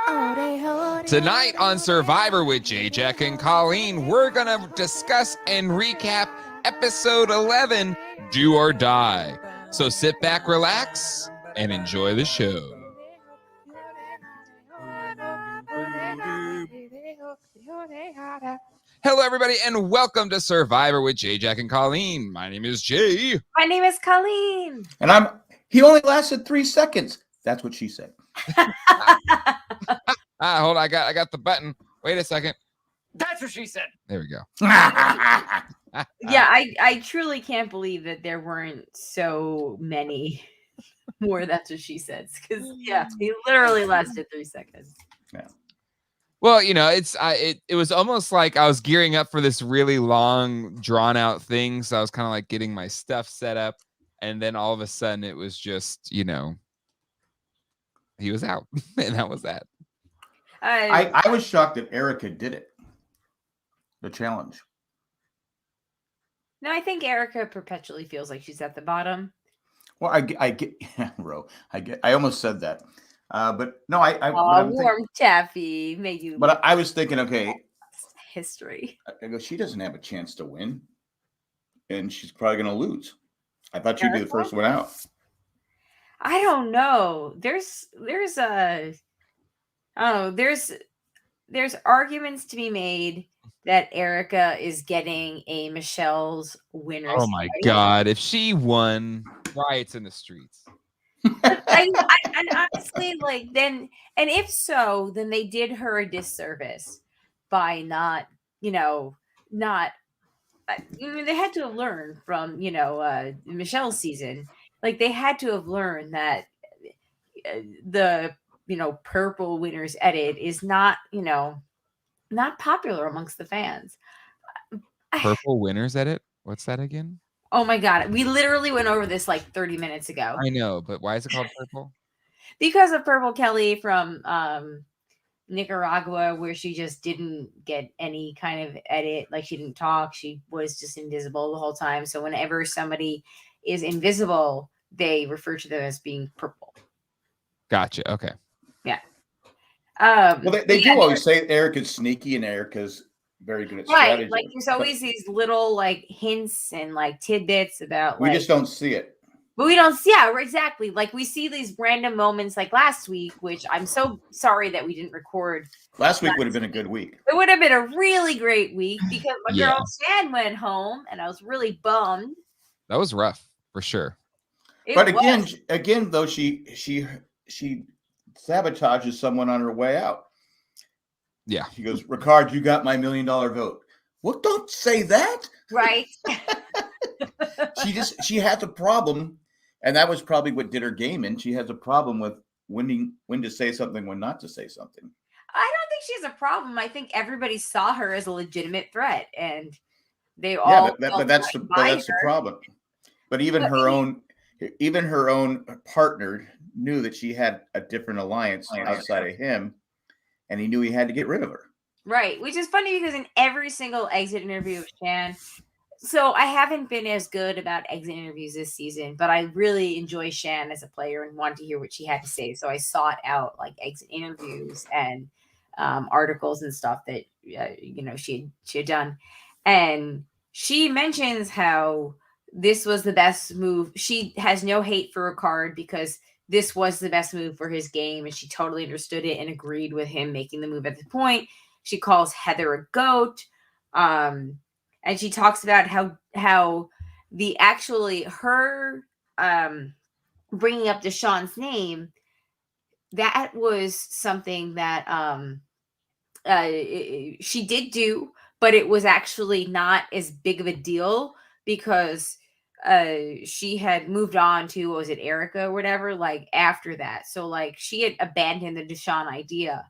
Tonight on Survivor with J-Jack and Colleen, we're going to discuss and recap episode 11, Do or Die. So sit back, relax, and enjoy the show. Hello, everybody, and welcome to Survivor with J-Jack and Colleen. My name is Jay. My name is Colleen. And he only lasted 3 seconds. That's what she said. Hold on, I got the button. Wait a second. That's what she said. There we go. Yeah, I truly can't believe that there weren't so many more that's what she says. Because yeah, he literally lasted 3 seconds. Yeah. Well, you know, it was almost like I was gearing up for this really long, drawn out thing. So I was kind of like getting my stuff set up. And then all of a sudden it was just, you know, he was out. And that was that. I was shocked that Erica did it. The challenge. No, I think Erica perpetually feels like she's at the bottom. Well, I get, Ro. I almost said that, but no, warm taffy made you. But I was thinking, okay, history. I go, she doesn't have a chance to win, and she's probably going to lose. I thought she'd be the first one out. I don't know. There's arguments to be made that Erica is getting a Michelle's winner's. Oh my God! If she won, riots in the streets. And honestly, like then, and if so, then they did her a disservice by not. They had to have learned from Michelle's season. Like they had to have learned that the purple winners edit is not popular amongst the fans. Purple winners edit? What's that again? Oh my God. We literally went over this like 30 minutes ago. I know, but why is it called purple? Because of Purple Kelly from Nicaragua, where she just didn't get any kind of edit. Like she didn't talk. She was just invisible the whole time. So whenever somebody is invisible, they refer to them as being purple. Gotcha. Okay. Yeah. Well, they do always say Erica's sneaky and Erica's very good at strategy. Like there's always these little like hints and like tidbits about. We just don't see it. But we don't see. Yeah, exactly. Like we see these random moments, like last week, which I'm so sorry that we didn't record. Last week would have been a good week. It would have been a really great week because my girl Shan went home, and I was really bummed. That was rough for sure. But again, though, she sabotages someone on her way out. Yeah. She goes, Ricard, you got my $1 million vote. Well, don't say that. Right. She has a problem. And that was probably what did her game in. She has a problem with when to say something, when not to say something. I don't think she has a problem. I think everybody saw her as a legitimate threat. And they all. Yeah, but that's the problem. But even her own partner knew that she had a different alliance outside of him, and he knew he had to get rid of her. Right, which is funny because in every single exit interview of Shan, so I haven't been as good about exit interviews this season, but I really enjoy Shan as a player and wanted to hear what she had to say. So I sought out like exit interviews and articles and stuff that she had done, and she mentions how this was the best move. She has no hate for Ricard because this was the best move for his game, and she totally understood it and agreed with him making the move at the point. She calls Heather a goat, and she talks about how her bringing up Deshaun's name, that was something that she did do, but it was actually not as big of a deal because she had moved on to, what was it, Erica or whatever, like after that. So like she had abandoned the Deshaun idea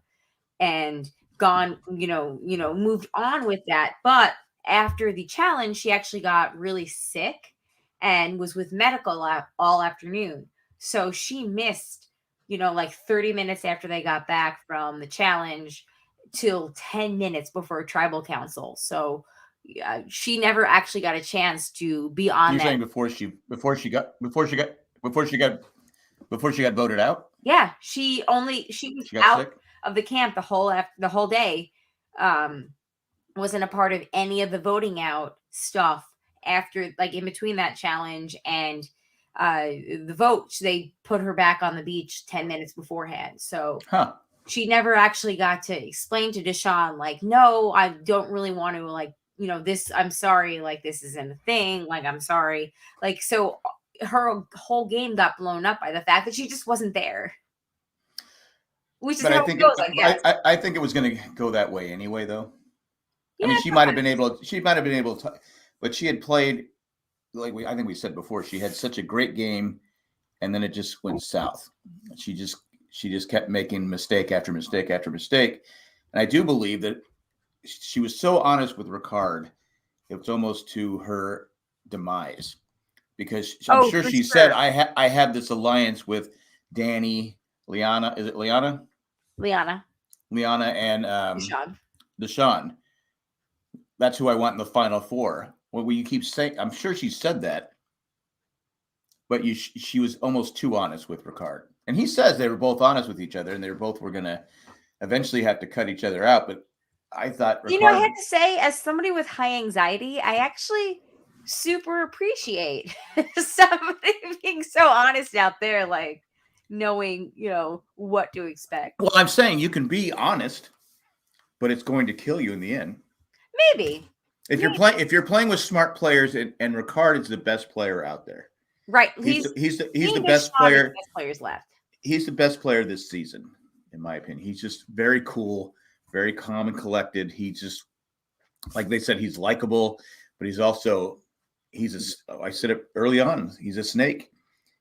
and gone, moved on with that. But after the challenge, she actually got really sick and was with medical all afternoon. So she missed, like 30 minutes after they got back from the challenge till 10 minutes before tribal council. So she never actually got a chance to be on. You're saying before she got voted out? Yeah, she was out. of the camp the whole day. Wasn't a part of any of the voting out stuff after, like, in between that challenge and the vote. They put her back on the beach 10 minutes beforehand. So she never actually got to explain to Deshaun, like, no, I don't really want to, like, this, I'm sorry, like, this isn't a thing, like, I'm sorry. Like, so her whole game got blown up by the fact that she just wasn't there. Which is how it goes, I guess. I think it was going to go that way anyway, though. Yeah, I mean, she might have been able to, but she had played, like I think we said before, she had such a great game, and then it just went south. She just kept making mistake after mistake after mistake. And I do believe that she was so honest with Ricard, it was almost to her demise, because I'm sure she said, I have this alliance with Danny, Liana. Is it Liana? Liana and Deshaun. That's who I want in the Final Four. Well, you keep saying, I'm sure she said that, but she was almost too honest with Ricard. And he says they were both honest with each other, and they were going to eventually have to cut each other out. But I thought, Ricard, I had to say, as somebody with high anxiety, I actually super appreciate somebody being so honest out there, like knowing, what to expect. Well, I'm saying you can be honest, but it's going to kill you in the end. Maybe. If you're playing with smart players, and Ricard is the best player out there. Right. He's the best player. Best players left. He's the best player this season, in my opinion. He's just very cool, very calm and collected. He just, like they said, he's likable, but he's also, I said it early on, he's a snake,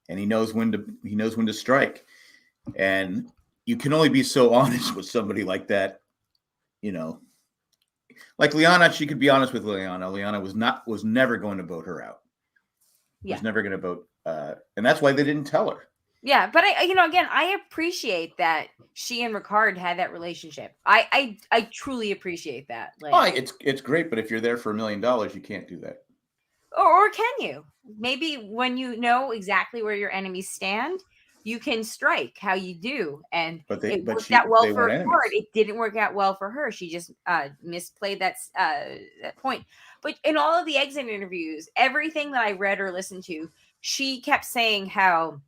and he knows when to strike. And you can only be so honest with somebody like that, Like Liana, she could be honest with Liana. Liana was never going to vote her out. Yeah. Was never going to vote, and that's why they didn't tell her. Yeah, but I appreciate that she and Ricard had that relationship. I truly appreciate that. Like, it's great, but if you're there for $1 million, you can't do that. Or can you? Maybe when you know exactly where your enemies stand, you can strike how you do. And it worked out well for Ricard. It didn't work out well for her. She just misplayed that point. But in all of the exit interviews, everything that I read or listened to, she kept saying how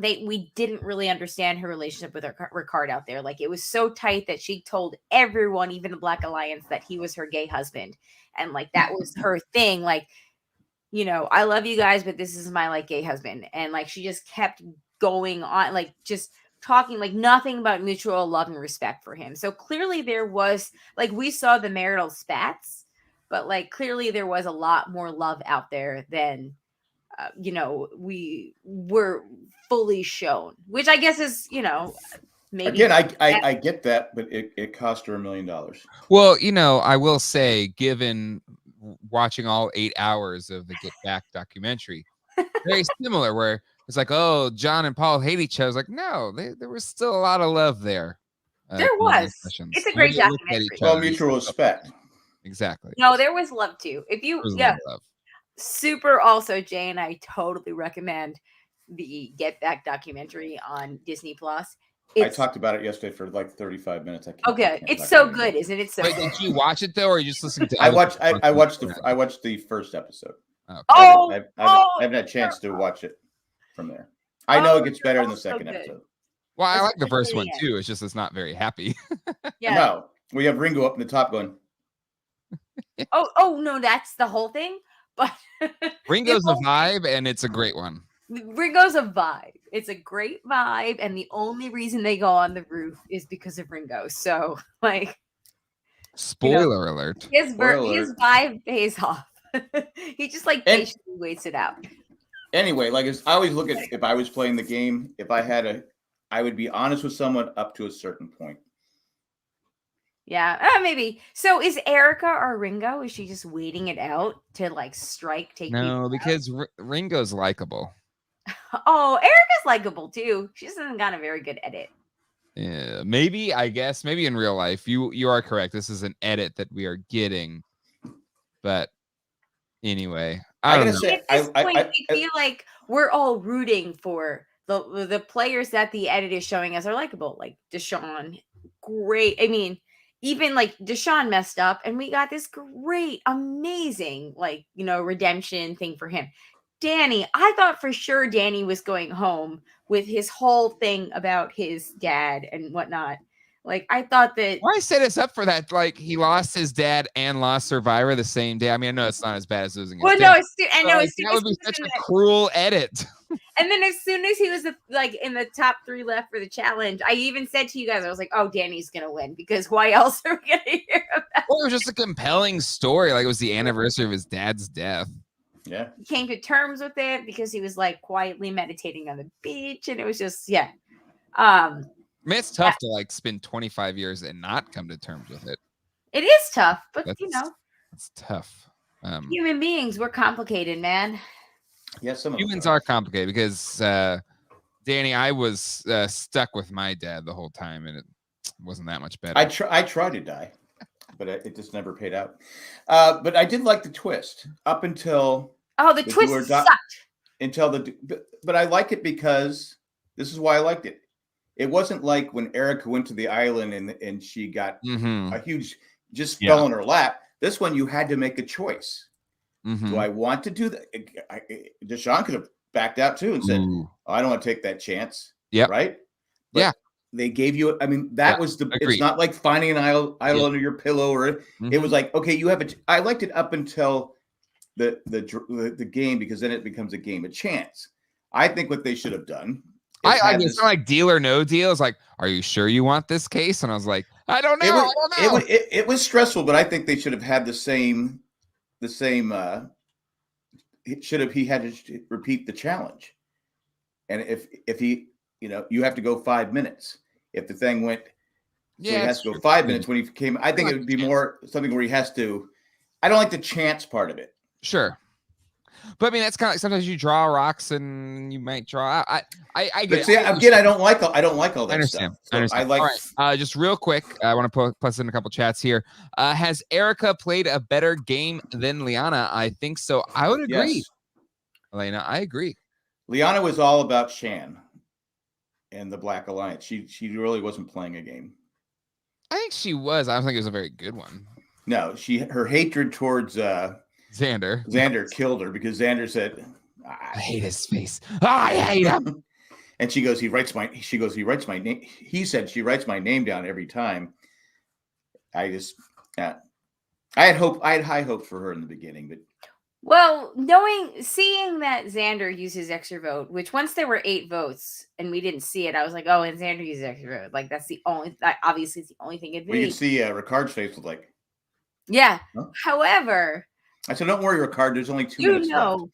we didn't really understand her relationship with Ricard out there. Like, it was so tight that she told everyone, even the Black Alliance, that he was her gay husband. And like, that was her thing. Like, I love you guys, but this is my like gay husband. And like, she just kept going on, like just talking like nothing but mutual love and respect for him. So clearly there was, like, we saw the marital spats, but like clearly there was a lot more love out there than we were fully shown, which I guess is, maybe. Again, I get that, but it cost her $1 million. Well, I will say, given watching all 8 hours of the Get Back documentary, very similar, where it's like, oh, John and Paul hate each other. I was like, no, there was still a lot of love there. There was. It's a great documentary. Well, mutual respect. Exactly. No, there was love too. If you, love. Super. Also, Jay and I totally recommend the Get Back documentary on Disney Plus. I talked about it yesterday for like 35 minutes. It's so good, isn't it? So wait, did you watch it though, or you just listened to? I watched the first episode. Okay. I haven't had a chance to watch it from there. I know it gets better in the second episode. Well, I like the first one too. It's just it's not very happy. Yeah. No, we have Ringo up in the top going. Oh no, that's the whole thing. But Ringo's a vibe, and it's a great one. Ringo's a vibe. It's a great vibe, and the only reason they go on the roof is because of Ringo. So, like, spoiler alert. His vibe pays off. He just patiently waits it out. Anyway, like, I always look at, if I was playing the game, I would be honest with someone up to a certain point. Yeah, maybe. So is Erica or Ringo? Is she just waiting it out to like strike? No, because Ringo's likable. Oh, Erica's likable too. She just hasn't got a very good edit. Yeah, maybe. I guess maybe in real life, you are correct. This is an edit that we are getting, but anyway, I don't know. At this point, I feel like we're all rooting for the players that the edit is showing us are likable, like Deshaun, great. I mean, even like Deshaun messed up, and we got this great, amazing, like, redemption thing for him. Danny, I thought for sure Danny was going home with his whole thing about his dad and whatnot. Like, I thought that. Why set us up for that? Like, he lost his dad and lost Survivor the same day. I mean, I know it's not as bad as losing his Well, dad. no, I know. Like, that would be such a cruel edit. And then as soon as he was like in the top 3 left for the challenge, I even said to you guys, I was like, "Oh, Danny's gonna win because why else are we gonna hear about?" Well, it was just a compelling story. Like, it was the anniversary of his dad's death. Yeah. He came to terms with it because he was like quietly meditating on the beach, and it was just I mean, it's tough to like spend 25 years and not come to terms with it. It is tough, but it's tough. Human beings, we're complicated, man. Yeah, some humans are complicated because Danny, I was stuck with my dad the whole time, and it wasn't that much better. I tried to die, but it just never paid out. But I did like the twist up until the twist sucked. But I like it because this is why I liked it. It wasn't like when Erica went to the island and she got a huge fell in her lap. This one you had to make a choice. Do I want to do that? Deshaun could have backed out too and said, I don't want to take that chance. Yeah. Right. But they gave you, I mean, that was it's not like finding an idol under your pillow or it was like, okay, you have I liked it up until the game, because then it becomes a game of chance. I think what they should have done. It's not like Deal or No Deal. It's like, are you sure you want this case? And I was like, I don't know. It was stressful, but I think they should have had the same he had to repeat the challenge. And if he, you have to go 5 minutes. If the thing went, so he has to go 5 minutes when he came. I think it would be more something where he has to. I don't like the chance part of it. Sure. But I mean, that's kind of like sometimes you draw rocks and you might draw. I get. See, again, I don't like all that I understand. stuff. So I understand. All right. Just real quick, I want to plus in a couple chats here. Has Erica played a better game than Liana? I think so. I would agree. Yes. Elena, I agree. Liana was all about Shan and the Black Alliance. She really wasn't playing a game. I think she was. I don't think it was a very good one. No, her hatred towards Xander killed her because Xander said, I hate his face. I hate him. And she goes, he writes my name. He said she writes my name down every time. I had high hopes for her in the beginning, but well, seeing that Xander uses extra vote, which once there were 8 votes and we didn't see it, I was like, oh, and Xander uses extra vote. Like obviously it's the only thing it you can see Ricard's face was like, yeah. Huh? However, I said, don't worry, Ricard. There's only 2 minutes left.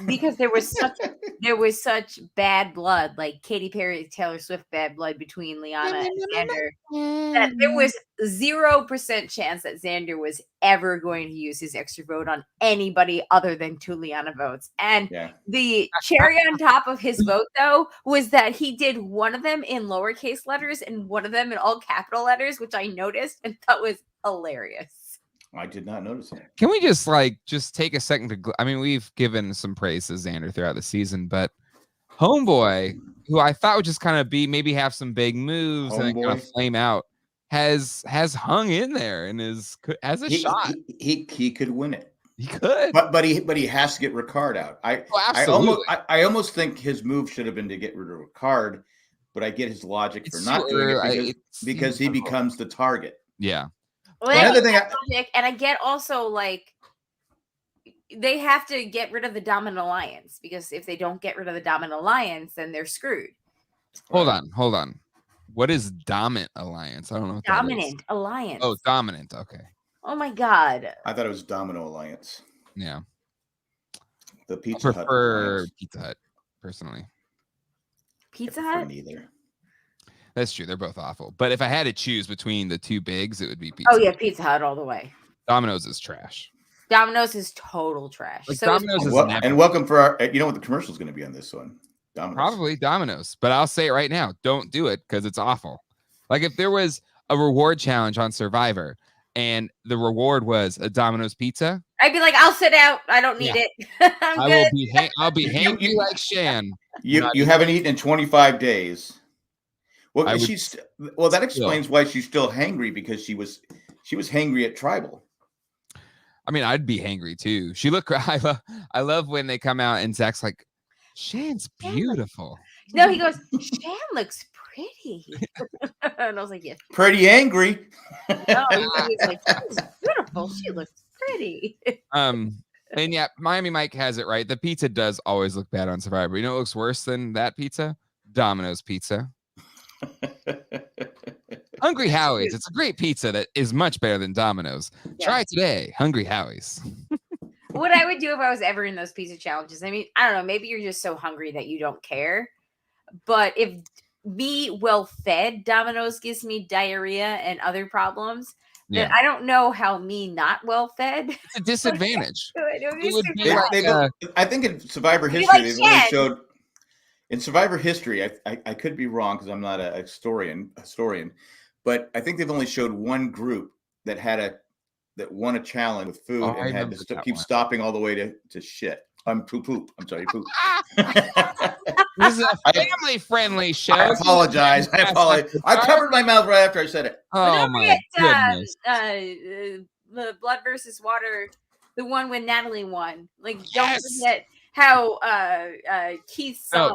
Because there was such bad blood, like Katy Perry, Taylor Swift bad blood between Liana and Xander, that there was 0% chance that Xander was ever going to use his extra vote on anybody other than 2 Liana votes. And the cherry on top of his vote, though, was that he did one of them in lowercase letters and one of them in all capital letters, which I noticed and thought was hilarious. I did not notice that. Can we just take a second to? I mean, we've given some praise to Xander throughout the season, but Homeboy, who I thought would just kind of maybe have some big moves and kind of flame out, has hung in there and has a shot. He could win it. He could, but he has to get Ricard out. I almost think his move should have been to get rid of Ricard, but I get his logic for not doing it because he becomes the target. Yeah. Well, another thing, and I get also like they have to get rid of the Dominant Alliance, because if they don't get rid of the Dominant Alliance, then they're screwed. Hold on. What is Dominant Alliance? I don't know. What Dominant Alliance. Oh, Dominant. Okay. Oh my God. I thought it was Domino Alliance. Yeah. The Pizza Hut. I prefer Pizza Hut personally. Pizza Hut? Neither. That's true. They're both awful. But if I had to choose between the 2 bigs, it would be Pizza Hut. Oh, yeah. Pizza Hut all the way. Domino's is trash. Domino's is total trash. Like, Domino's is and welcome for our, you know what the commercial is going to be on this one? Domino's. Probably Domino's. But I'll say it right now. Don't do it because it's awful. Like if there was a reward challenge on Survivor and the reward was a Domino's pizza, I'd be like, I'll sit out. I don't need it. I'll be hangry like Shan. You haven't eaten in 25 days. Well, I would that explains why she's still hangry, because she was hangry at Tribal. I mean, I'd be hangry too. I love when they come out and Zach's like, Shan's beautiful. No, he goes, Shan looks pretty. And I was like, yes. Pretty angry. No, he's like, she's beautiful. She looks pretty. And yeah, Miami Mike has it right. The pizza does always look bad on Survivor. You know what looks worse than that pizza? Domino's pizza. Hungry Howie's. It's a great pizza that is much better than Domino's. Yeah. Try it today. Hungry Howie's. What I would do if I was ever in those pizza challenges, I mean, I don't know, maybe you're just so hungry that you don't care. But if me well-fed Domino's gives me diarrhea and other problems, then I don't know how me not well-fed. It's a disadvantage. I think in Survivor history, they've only showed. In Survivor history, I could be wrong because I'm not a historian, but I think they've only showed one group that won a challenge with food and had to keep stopping all the way to shit. Poop. I'm sorry, poop. This is a family-friendly show. I apologize. I covered my mouth right after I said it. Oh my goodness. The Blood versus Water, the one when Natalie won. Like, don't forget how Keith's son.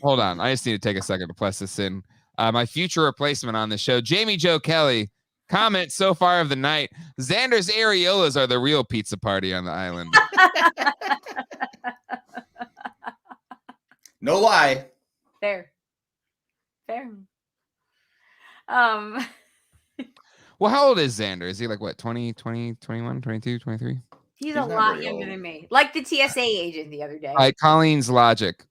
Hold on. I just need to take a second to plus this in. My future replacement on the show, Jamie Jo Kelly, comment so far of the night. Xander's areolas are the real pizza party on the island. No lie. Fair. Well, how old is Xander? Is he like what, 20, 21, 22, 23? He's a lot younger than me. Like the TSA agent the other day. Like Colleen's logic.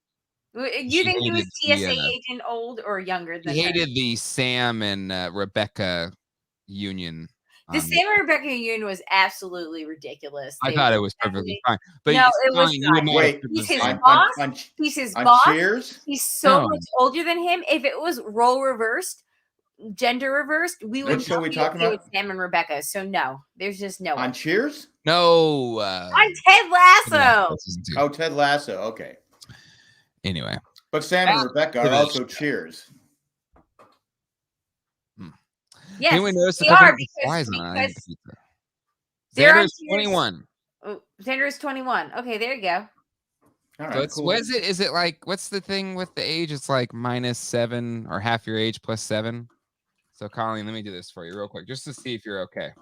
You think he was TSA agent old or younger than He hated the Sam and Rebecca union. The Sam and Rebecca union was absolutely ridiculous. I thought it was perfectly fine. But no, it was not. Wait, he's his boss. He's his boss. Cheers? He's so much older than him. If it was role reversed, gender reversed, we would show we talking about? With Sam and Rebecca. So no, there's just no on Cheers. No, on Ted Lasso. Oh, Ted Lasso. Okay. Anyway, but Sam and Rebecca are also Cheers. Yes, can we notice they are because they're Xander's 21. Oh, Xander's 21. Okay, there you go. All right, so it's, cool. what is it? Is it like, what's the thing with the age? It's like -7 or half your age plus 7. So Colleen, let me do this for you real quick, just to see if you're okay.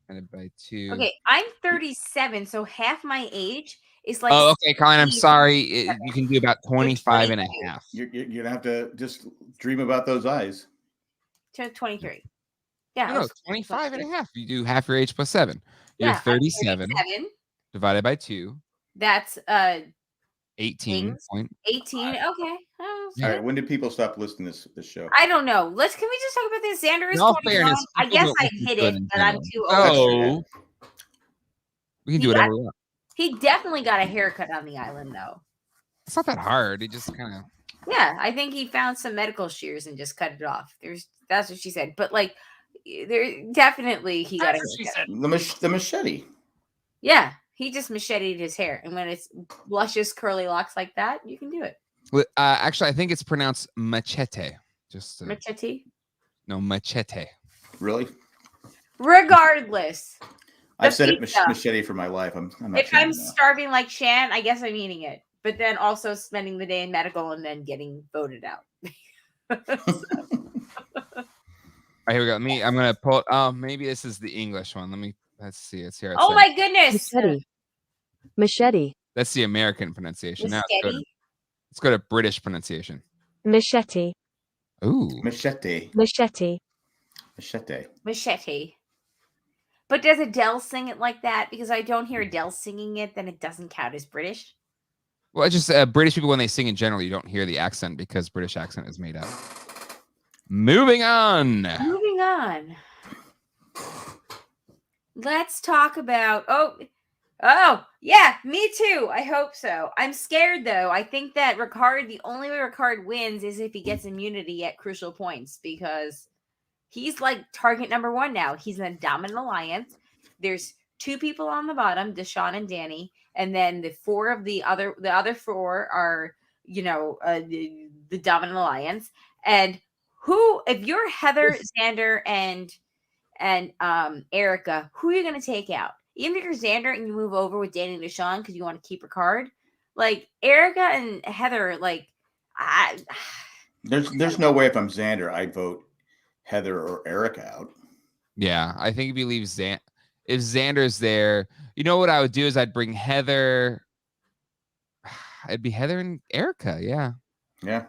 Divided by 2. Okay, I'm 37, so half my age is like. Oh, okay, Colleen, I'm sorry. You can do about 25 and a half. You're gonna have to just dream about those eyes. 23. Yeah. No, 25 and a half. You do half your age plus 7. You're 37 divided by 2. That's 18. 18. Okay. All right. When did people stop listening to this show? I don't know. Can we just talk about this? Xander is 21. I guess I hit it, but I'm too old. Oh. We can do whatever we want. He definitely got a haircut on the island, though. It's not that hard. He just kind of. Yeah, I think he found some medical shears and just cut it off. That's what she said. But like, there definitely he got a haircut. The machete. Yeah, he just macheted his hair, and when it's luscious curly locks like that, you can do it. Well, actually, I think it's pronounced machete. Just machete. No, machete. Really? Regardless, I've said it machete for my life. I'm not if I'm starving like Shan, I guess I'm eating it. But then also spending the day in medical and then getting voted out. All right, here we go. I'm gonna pull. Oh, maybe this is the English one. Let's see. It's here. Oh my goodness! Machete. That's the American pronunciation. Now let's go to British pronunciation. Machete. Ooh. Machete. Machete. Machete. Machete. But does Adele sing it like that? Because I don't hear Adele singing it, then it doesn't count as British. Well, it's just British people, when they sing in general, you don't hear the accent because British accent is made up. Moving on. Let's talk about. Oh, yeah, me too. I hope so. I'm scared, though. I think that the only way Ricard wins is if he gets immunity at crucial points, because he's like target number 1 now. He's in a dominant alliance. There's 2 people on the bottom, Deshaun and Danny. And then the other 4 are, the dominant alliance. And Who, if you're Heather, Xander, and Erica, who are you gonna take out? Even if you're Xander and you move over with Danny and Deshaun because you want to keep her card, like Erica and Heather, like There's no way if I'm Xander, I'd vote Heather or Erica out. Yeah, I think if you leave if Xander's there, you know what I would do is I'd bring Heather. It'd be Heather and Erica, yeah. Yeah.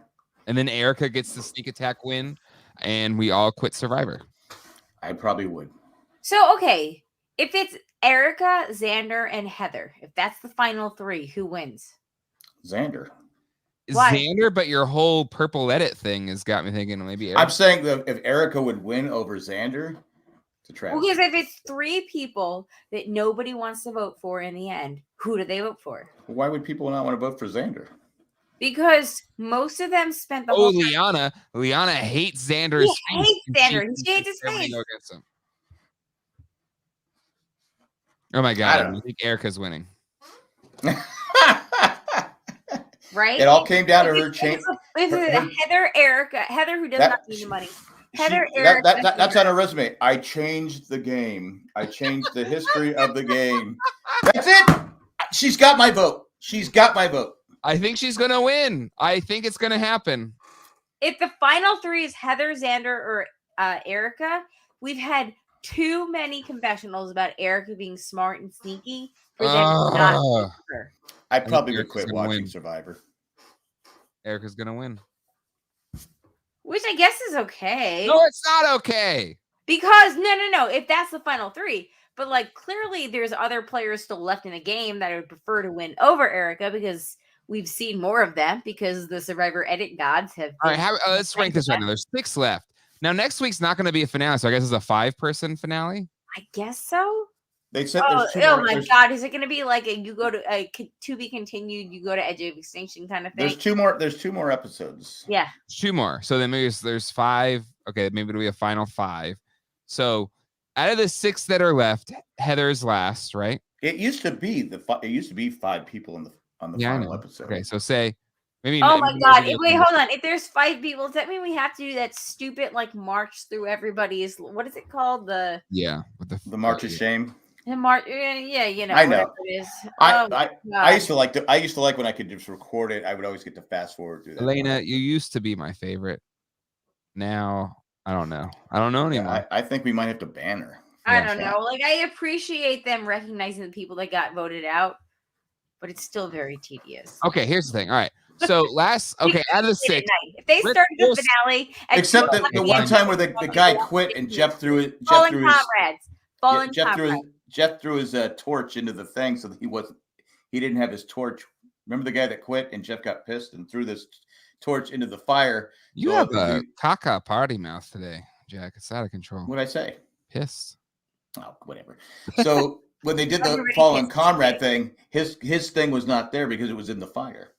And then Erica gets the sneak attack win, and we all quit Survivor. I probably would. So, okay, if it's Erica, Xander, and Heather, if that's the final three, who wins? Xander. Why? Xander, but your whole purple edit thing has got me thinking maybe Erica. I'm saying that if Erica would win over Xander, it's a tragedy. Because if it's three people that nobody wants to vote for in the end, who do they vote for? Why would people not want to vote for Xander? Because most of them spent the Oh, whole time. Liana hates Xander's face. He hates Xander. She hates his Everybody face. go against him. Oh my God, I think Erica's winning. Right? It all came down to her change. Heather, Erica, Heather, who does not need the money. Heather, Erica. That's on her resume. I changed the game. I changed the history of the game. That's it. She's got my vote. She's got my vote. I think she's gonna win. I think it's gonna happen. If the final three is Heather, Xander, or Erica, we've had too many confessionals about Erica being smart and sneaky for them to not vote for her. I probably would Erica's quit gonna watching win. Survivor. Erica's gonna win. Which I guess is okay. No, it's not okay. Because no. If that's the final three, but like clearly there's other players still left in the game that I would prefer to win over Erica because we've seen more of them because the Survivor edit gods have. All right, let's rank this right now. There's 6 left. Now next week's not going to be a finale, so I guess it's a 5-person finale. I guess so. They said Oh, there's two oh more. my God! Is it going to be like you go to be continued? You go to Edge of Extinction kind of thing. There's two more. There's 2 more episodes. Yeah. 2 more. So then maybe there's 5. Okay, maybe it'll be a final 5. So out of the 6 that are left, Heather's last, right? It used to be 5 people on the final episode. Okay, so say maybe. Oh my God! Wait, hold on. If there's 5 people, does that mean we have to do that stupid like march through everybody's? What is it called? With the March of Shame. The march. Yeah, you know. I know. It is. I used to like when I could just record it. I would always get to fast forward through that. Elena, you used to be my favorite. Now I don't know. I don't know anymore. Yeah, I think we might have to ban her. I don't know. Like I appreciate them recognizing the people that got voted out, but it's still very tedious. Okay, here's the thing. All right. So out of the 6, if they started the finale, except the one time where the guy quit and Jeff threw his torch into the thing so that he didn't have his torch. Remember the guy that quit and Jeff got pissed and threw this torch into the fire. You have a caca party mouth today, Jack. It's out of control. What'd I say? Pissed. Oh, whatever. So when they did the fallen comrade thing, his thing was not there because it was in the fire.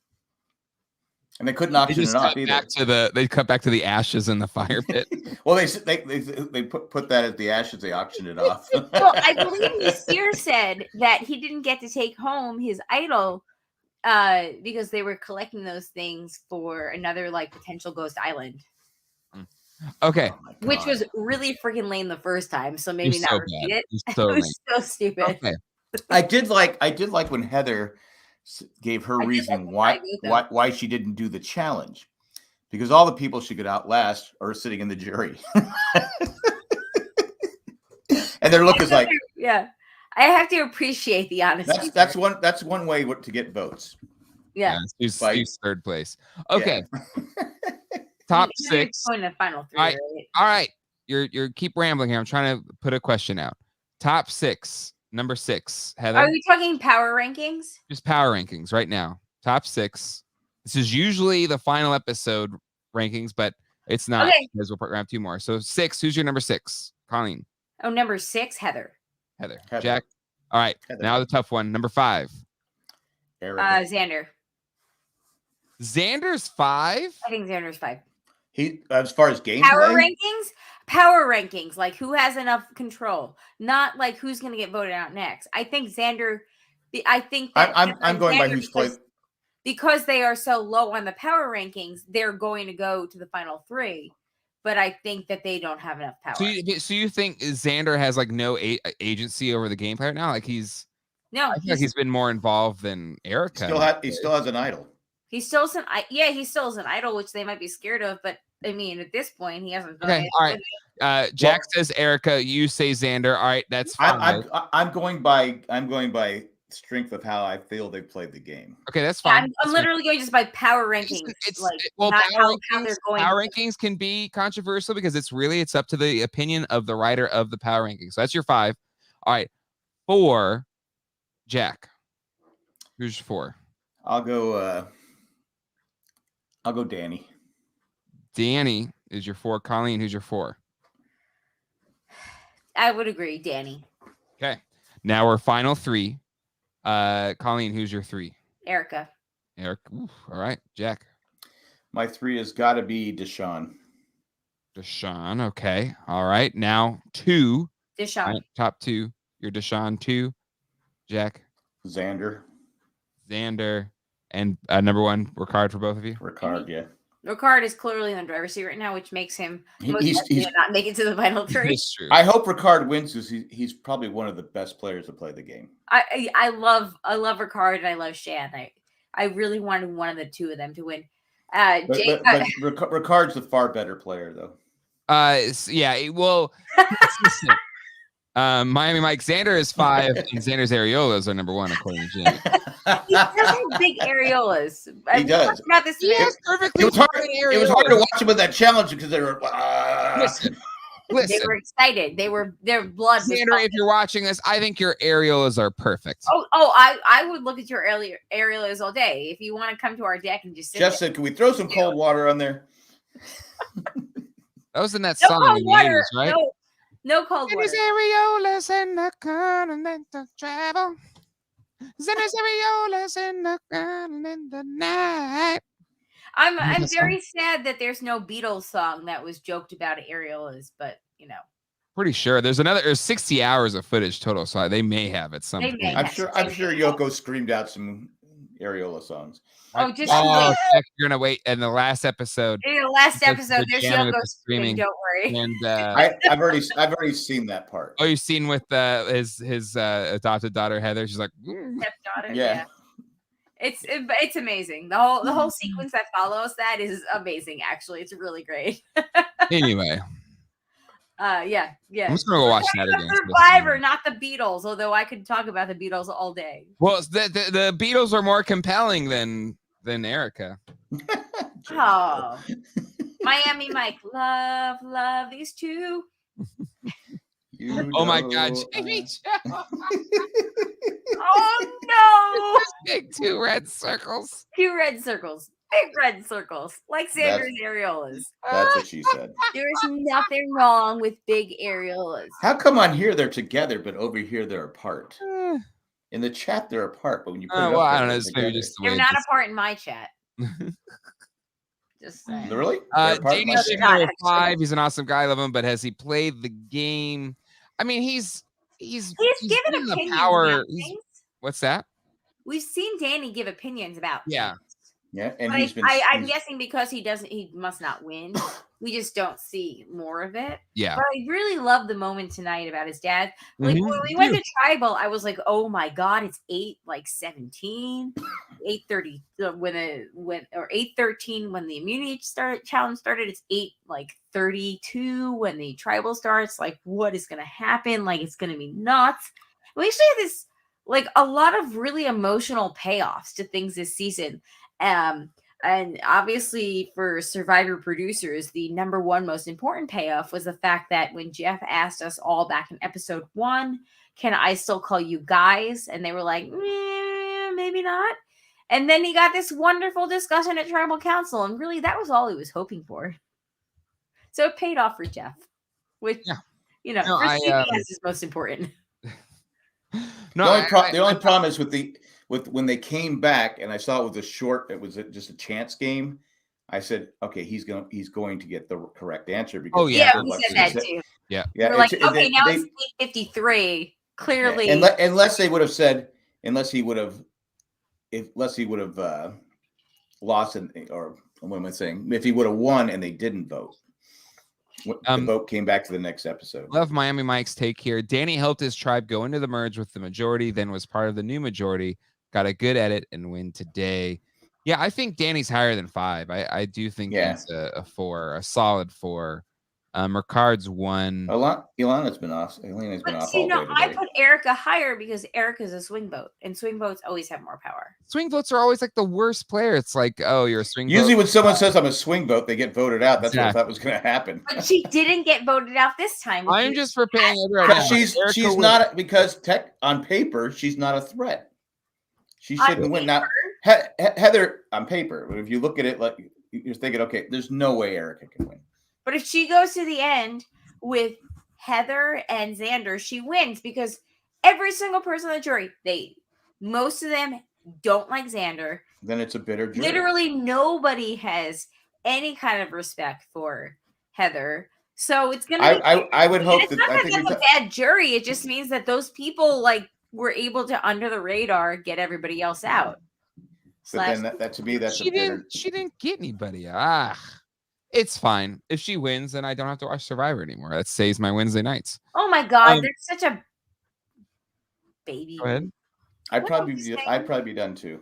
And they couldn't auction it off either. They cut back to the ashes in the fire pit. Well, they put that as the ashes. They auctioned it off. Well, I believe Nasir said that he didn't get to take home his idol because they were collecting those things for another like potential ghost island. Okay, which was really freaking lame the first time. So maybe not repeat it. It was so stupid. Okay. I did like when Heather gave her reason why she didn't do the challenge, because all the people she could outlast are sitting in the jury. And their look is like, yeah, I have to appreciate the honesty. That's one way to get votes. Yeah, he's 3rd place. Okay, top 6. Going to final 3. All right. You're keep rambling here. I'm trying to put a question out. Top 6. Number 6, Heather. Are we talking power rankings? Just power rankings right now. Top 6. This is usually the final episode rankings, but it's not because we'll have 2 more. So 6. Who's your number 6? Colleen. Oh, number 6, Heather. Jack. All right. Heather. Now the tough one. Number 5. Xander. Xander's 5? I think Xander's 5. He, as far as gameplay, power rankings, like who has enough control, not like who's going to get voted out next. I think Xander. I think that I'm going by who's played because they are so low on the power rankings. They're going to go to the final 3. but I think that they don't have enough power. So you think Xander has like no agency over the game right now? Like No, I feel like he's been more involved than Erica. He still has an idol. He still is he still is an idol, which they might be scared of. But I mean, at this point, he hasn't done Okay, all right. Jack says Erica. You say Xander. All right, that's fine. I'm going by strength of how I feel they played the game. Okay, that's fine. I'm literally going just by power rankings. Power rankings can be controversial because it's up to the opinion of the writer of the power rankings. So that's your 5. All right, 4. Jack, who's your 4? I'll go Danny. Danny is your 4. Colleen, who's your 4? I would agree, Danny. Okay, now we're final 3. Colleen, who's your 3? Erica. Eric. Ooh, all right, Jack. My 3 has got to be Deshaun. Deshaun. Okay. All right. Now 2. Deshaun. Right, top 2. You're Deshaun 2. Jack. Xander. And number 1, Ricard for both of you. Ricard, yeah. Ricard is clearly in the driver's seat right now, which makes him he's not make it to the final 3. That's true. I hope Ricard wins because he's probably one of the best players to play the game. I love Ricard and I love Shan. I really wanted one of the two of them to win. But Ricard's the far better player, though. Yeah. Well, Miami Mike Xander is 5, and Xander's areolas are number 1 according to Jim. He does have big areolas. He does. Perfectly. It was hard to watch him with that challenge because they were. Listen. They were excited. Their blood. Xander, if you're watching this, I think your areolas are perfect. I would look at your areolas all day. If you want to come to our deck and just sit Jeff said, "Can we throw some cold water on there?" That was in that song in the 80s, right? No cold water. Xander's areolas in the continental travel. Xander's areolas in the continental night. I'm very sad that there's no Beatles song that was joked about areolas, but you know. Pretty sure there's 60 hours of footage total, so they may have at some point. I'm sure Yoko screamed out some areola songs. You're gonna wait in the last episode. In the last episode, there's Yoko screaming. Don't worry. And I've already seen that part. Oh, you've seen with his adopted daughter Heather. She's like, stepdaughter. Yeah. It's amazing. The whole sequence that follows that is amazing. Actually, it's really great. Anyway. Yeah. I'm just gonna go watch that again. Survivor, not the Beatles. Although I could talk about the Beatles all day. Well, the Beatles are more compelling than Erica. Oh, Miami Mike, love these two. Oh my God, Jamie! Oh no! Big 2 red circles. 2 red circles. Big red circles, like Xander's areolas. That's what she said. There's nothing wrong with big areolas. How come on here they're together, but over here they're apart? In the chat they're apart, but when you put it up, I don't know. It's maybe just the they're not apart in my chat. Just saying. Really? Danny Schinger 5. He's an awesome guy. I love him, but has he played the game? I mean, he's given opinions. Power. What's that? We've seen Danny give opinions about. Yeah. Yeah, and I'm guessing because he must not win. We just don't see more of it. Yeah. But I really love the moment tonight about his dad. Like when we went to tribal, I was like, oh my God, it's 8:17, 8:30 or 8:13 when the immunity challenge started. It's 8:32 when the tribal starts. Like, what is gonna happen? Like, it's gonna be nuts. We actually had this a lot of really emotional payoffs to things this season. And obviously for Survivor producers, the number 1 most important payoff was the fact that when Jeff asked us all back in episode 1, can I still call you guys? And they were like, maybe not. And then he got this wonderful discussion at Tribal Council. And really, that was all he was hoping for. So it paid off for Jeff, which, for CBS is most important. The only problem is with when they came back and I saw it was it was just a chance game. I said, okay, he's going to get the correct answer because we said that too. Yeah. We're like, okay, now it's 8:53. Clearly, unless they would have said, unless he would have lost, or what am I saying? If he would have won and they didn't vote, The vote came back to the next episode. Love Miami Mike's take here. Danny helped his tribe go into the merge with the majority, then was part of the new majority. Got a good edit and win today. Yeah, I think Danny's higher than 5. I do think he's a 4, a solid 4. Ricard's 1. Ilana's been off. Elena's been off all day today. I put Erica higher because Erica's a swing vote, and swing votes always have more power. Swing votes are always like the worst player. It's like, oh, you're a swing vote. Usually when someone says I'm a swing vote, they get voted out. That's what I thought was going to happen. But she didn't get voted out this time. I'm just preparing everyone. She's not, because on paper, she's not a threat. She shouldn't win. Now, Heather, on paper, if you look at it, like you're thinking, okay, there's no way Erica can win. But if she goes to the end with Heather and Xander, she wins because every single person on the jury, most of them don't like Xander. Then it's a bitter jury. Literally nobody has any kind of respect for Heather. So it's gonna I would hope it's that not I gonna think be a bad jury. It just means that those people were able to under the radar get everybody else out. But then that to me, that's she didn't get anybody. It's fine. If she wins, then I don't have to watch Survivor anymore. That saves my Wednesday nights. Oh my God, that's such a baby. Go ahead. I'd probably be done too.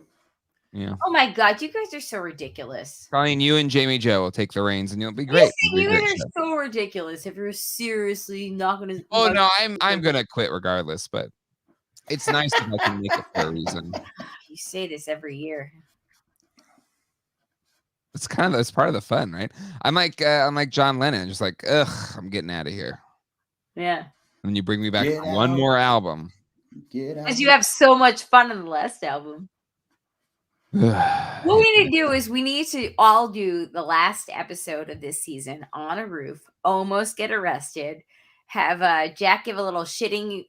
Yeah. Oh my God, you guys are so ridiculous. Colleen, you and Jamie Joe will take the reins, and you'll be great. You guys are so ridiculous. If you're seriously not going to. Oh no, I'm gonna quit regardless. But it's nice if I can make it for a reason. You say this every year. It's part of the fun, right? I'm like John Lennon, just like, ugh, I'm getting out of here. Yeah. And you bring me back for one more album. Because you have so much fun in the last album. What we need to do is we need to all do the last episode of this season on a roof, almost get arrested, have Jack give a little shitting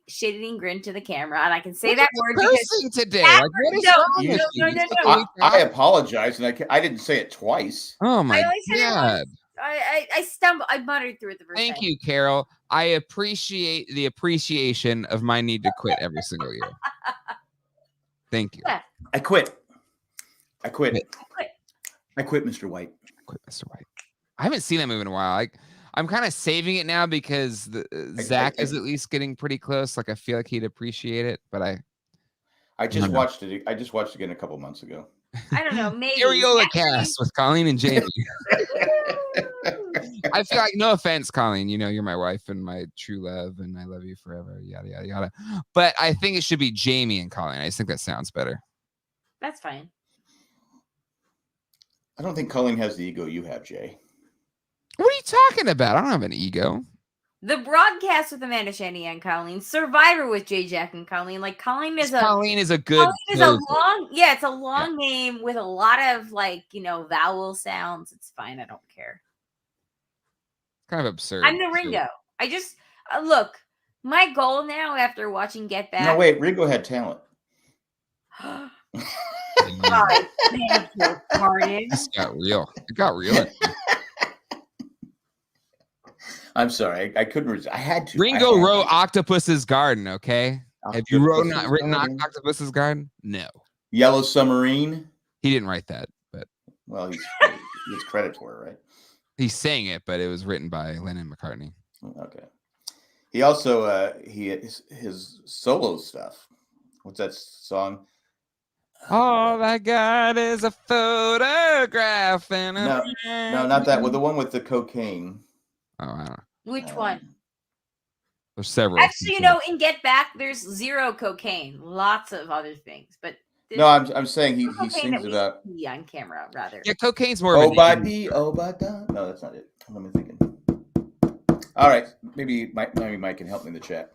grin to the camera, and I can say that word because today. Like, what is wrong with you? No. I apologize, and I didn't say it twice. Oh my God. I stumbled. I muttered through it the first time. Thank you, Carol. I appreciate the appreciation of my need to quit every single year. Thank you. Yeah. I quit, Mr. White. I haven't seen that movie in a while. I'm kind of saving it now because Zach is at least getting pretty close. Like I feel like he'd appreciate it, but I just watched it. I just watched it again a couple months ago. I don't know. Maybe Ariola cast with Colleen and Jamie. I feel like, no offense, Colleen, you're my wife and my true love, and I love you forever. Yada yada yada. But I think it should be Jamie and Colleen. I just think that sounds better. That's fine. I don't think Colleen has the ego you have, Jay. What are you talking about? I don't have an ego. The broadcast with Amanda Shandy and Colleen, Survivor with Jay, Jack, and Colleen. Like Colleen is a good. It's a long name with a lot of vowel sounds. It's fine. I don't care. Kind of absurd. I'm the Ringo. I just look. My goal now after watching Get Back. No, wait. Ringo had talent. Sorry, thank you, pardon. This got real. It got real. I'm sorry. I couldn't. I had to. Ringo wrote Octopus's Garden, okay? Have you written Octopus's Garden? No. Yellow Submarine? He didn't write that, but. Well, he's credit for it, right? He sang it, but it was written by Lennon McCartney. Okay. He also, his solo stuff. What's that song? All I got is a photograph and no, not that. Well, the one with the cocaine. Oh, I don't know. Which one? There's several. Actually, in Get Back, there's zero cocaine. Lots of other things, but no, I'm saying he sings about on camera rather. Yeah, cocaine's more. No, that's not it. What am I thinking? All right, maybe Mike can help me in the chat.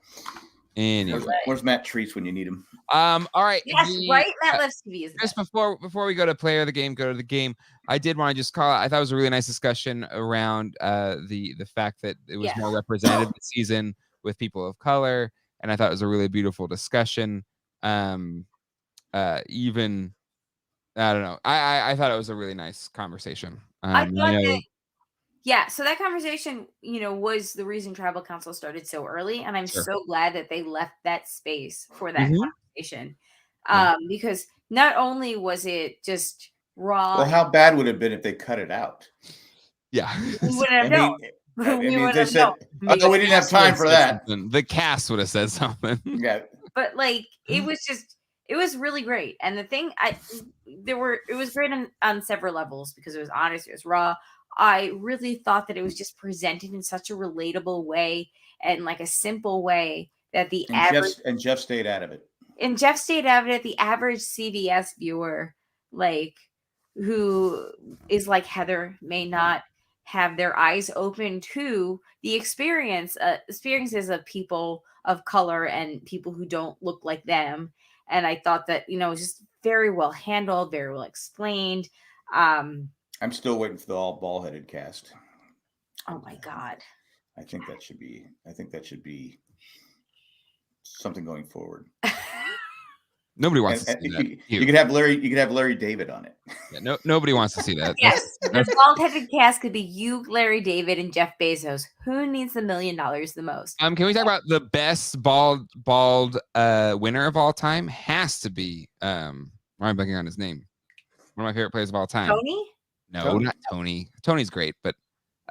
Anyway. Where's Matt Treese when you need him? All right. Yes, right. Matt Lives TV is just before we go to player of the game, go to the game. I did want to just call out. I thought it was a really nice discussion around the fact that it was more representative this season with people of color, and I thought it was a really beautiful discussion. Even I don't know. I thought it was a really nice conversation. I thought so that conversation, was the reason Tribal Council started so early, and I'm so glad that they left that space for that conversation, because not only was it just raw. Well, how bad would it have been if they cut it out? Yeah, we wouldn't have known. I we mean, would they have said, known. "Oh, we didn't have time for that." The cast would have said something. Yeah, But like it was really great. And the thing it was great on several levels because it was honest, it was raw. I really thought that it was just presented in such a relatable way and like a simple way that the average and Jeff stayed out of it. and Jeff stayed out of it, the average CBS viewer, like who is like Heather, may not have their eyes open to the experiences of people of color and people who don't look like them. And I thought that, it was just very well handled, very well explained. I'm still waiting for the all ball-headed cast. Oh my God. I think that should be something going forward. Nobody wants to see that. You could have Larry David on it. Yeah, nobody wants to see that. Yes, the bald-headed cast could be you, Larry David, and Jeff Bezos. Who needs $1 million the most? Can we talk about the best bald winner of all time? Has to be why am I blanking on his name? One of my favorite players of all time. Tony? No, not Tony. Tony's great, but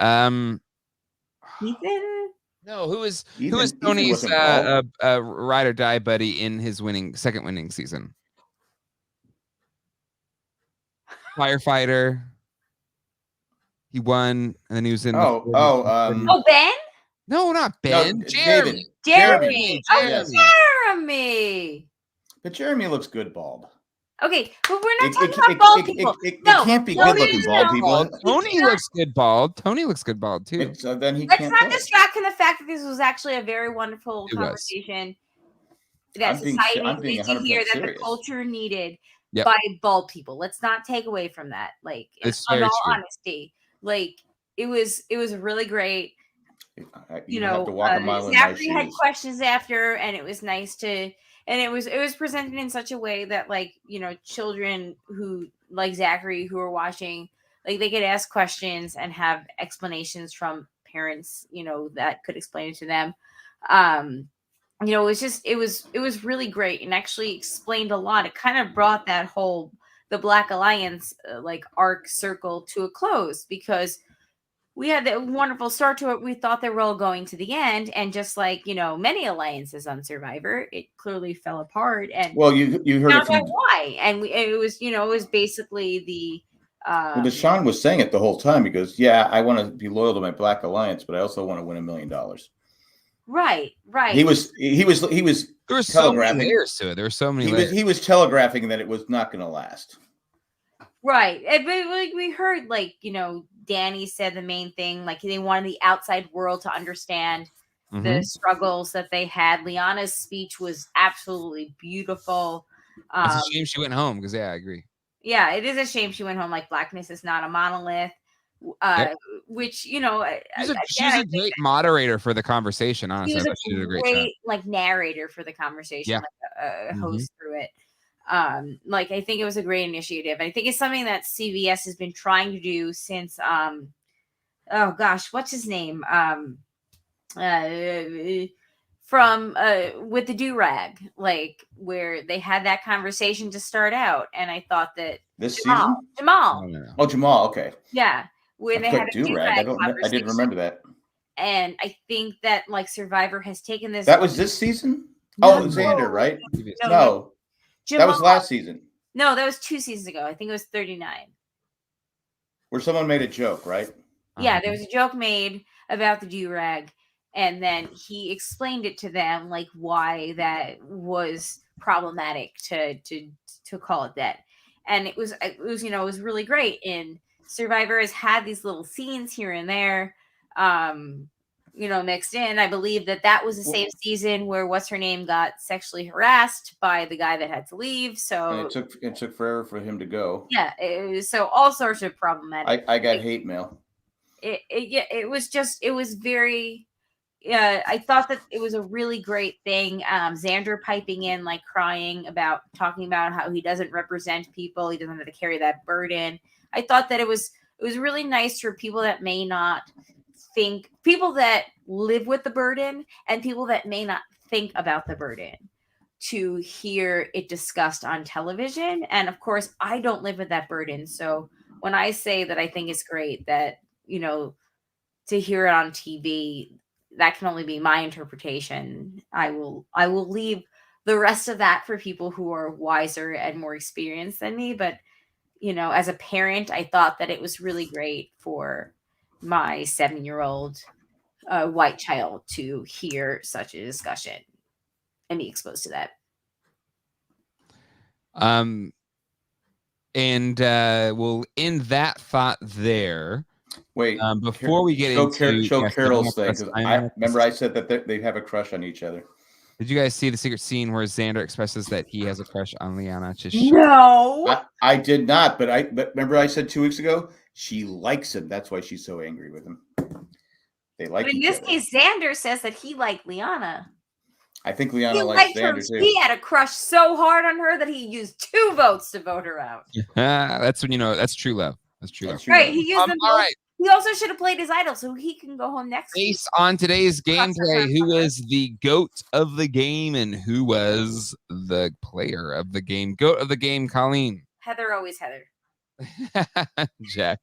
Ethan? no, who is Ethan Tony's wasn't bald. ride or die buddy in his second winning season? Firefighter. He won, and then he was in. Ben? No, not Ben. No, Jeremy. Jeremy. Yes. Jeremy. But Jeremy looks good bald. Okay, but we're not talking about bald people. It can't be good-looking bald people. Tony looks good bald. Tony looks good bald too. So then he Let's can't not play. distract from the fact that this was actually a very wonderful conversation that society needs to hear, that the culture needed by bald people. Let's not take away from that. Like, in all honesty, like it was really great. You have to walk a mile in my Zachary shoes. had questions after, and it was nice to. And it was presented in such a way that, like, children who like Zachary who are watching, like, they could ask questions and have explanations from parents, that could explain it to them. It was really great and actually explained a lot. It kind of brought that whole the Black Alliance like arc circle to a close, because we had a wonderful start to it. We thought they were all going to the end, and just like many alliances on Survivor, it clearly fell apart. And you heard it from why? And it was basically the. Well, Deshaun was saying it the whole time. He goes, "Yeah, I want to be loyal to my Black Alliance, but I also want to win $1 million." Right. He was. There were so many layers to it. There were so many layers. He was telegraphing that it was not going to last. Right. But like we heard, like, Danny said the main thing, like they wanted the outside world to understand the struggles that they had. Liana's speech was absolutely beautiful. It's a shame she went home because, I agree. Yeah, it is a shame she went home. Like, blackness is not a monolith. Which, she's a great moderator for the conversation, honestly. She did a great like narrator for the conversation, like a host through it. Like, I think it was a great initiative. I think it's something that CBS has been trying to do since oh gosh, what's his name? From with the do-rag, like, where they had that conversation to start out. And I thought that Jamal. Oh, Jamal, okay. Yeah. When they had a do-rag I didn't remember that. And I think that, like, Survivor has taken this. That was this season? No. Oh, Xander, right? No. That was last season. No, that was 2 seasons ago. I think it was 39. Where someone made a joke, right? Yeah, there was a joke made about the do-rag, and then he explained it to them, like, why that was problematic to call it that. And it was really great. And Survivor has had these little scenes here and there, mixed in. I believe that was the same season where what's her name got sexually harassed by the guy that had to leave. So and it took forever for him to go. Yeah, it was, so all sorts of problematic. I got hate mail. It was very. I thought that it was a really great thing. Xander piping in, like, talking about how he doesn't represent people. He doesn't have to carry that burden. I thought that it was really nice for people that may not think, people that live with the burden and people that may not think about the burden, to hear it discussed on television. And of course, I don't live with that burden. So when I say that I think it's great that, to hear it on TV, that can only be my interpretation. I will leave the rest of that for people who are wiser and more experienced than me. But, as a parent, I thought that it was really great for my 7-year-old white child to hear such a discussion and be exposed to that. And we'll end that thought there. Wait, before we get show Carol's thing, because I remember I said that they have a crush on each other. Did you guys see the secret scene where Xander expresses that he has a crush on Liana? No, I did not, but remember I said 2 weeks ago she likes him. That's why she's so angry with him. They like. But in this case, Xander says that he liked Liana. I think Liana likes Xander too. He had a crush so hard on her that he used 2 votes to vote her out. That's when that's true love. That's true love. Right, he used them both. All right. He also should have played his idol so he can go home next week. Based on today's gameplay, who was the GOAT of the game and who was the player of the game? GOAT of the game, Colleen. Heather, always Heather. Jack.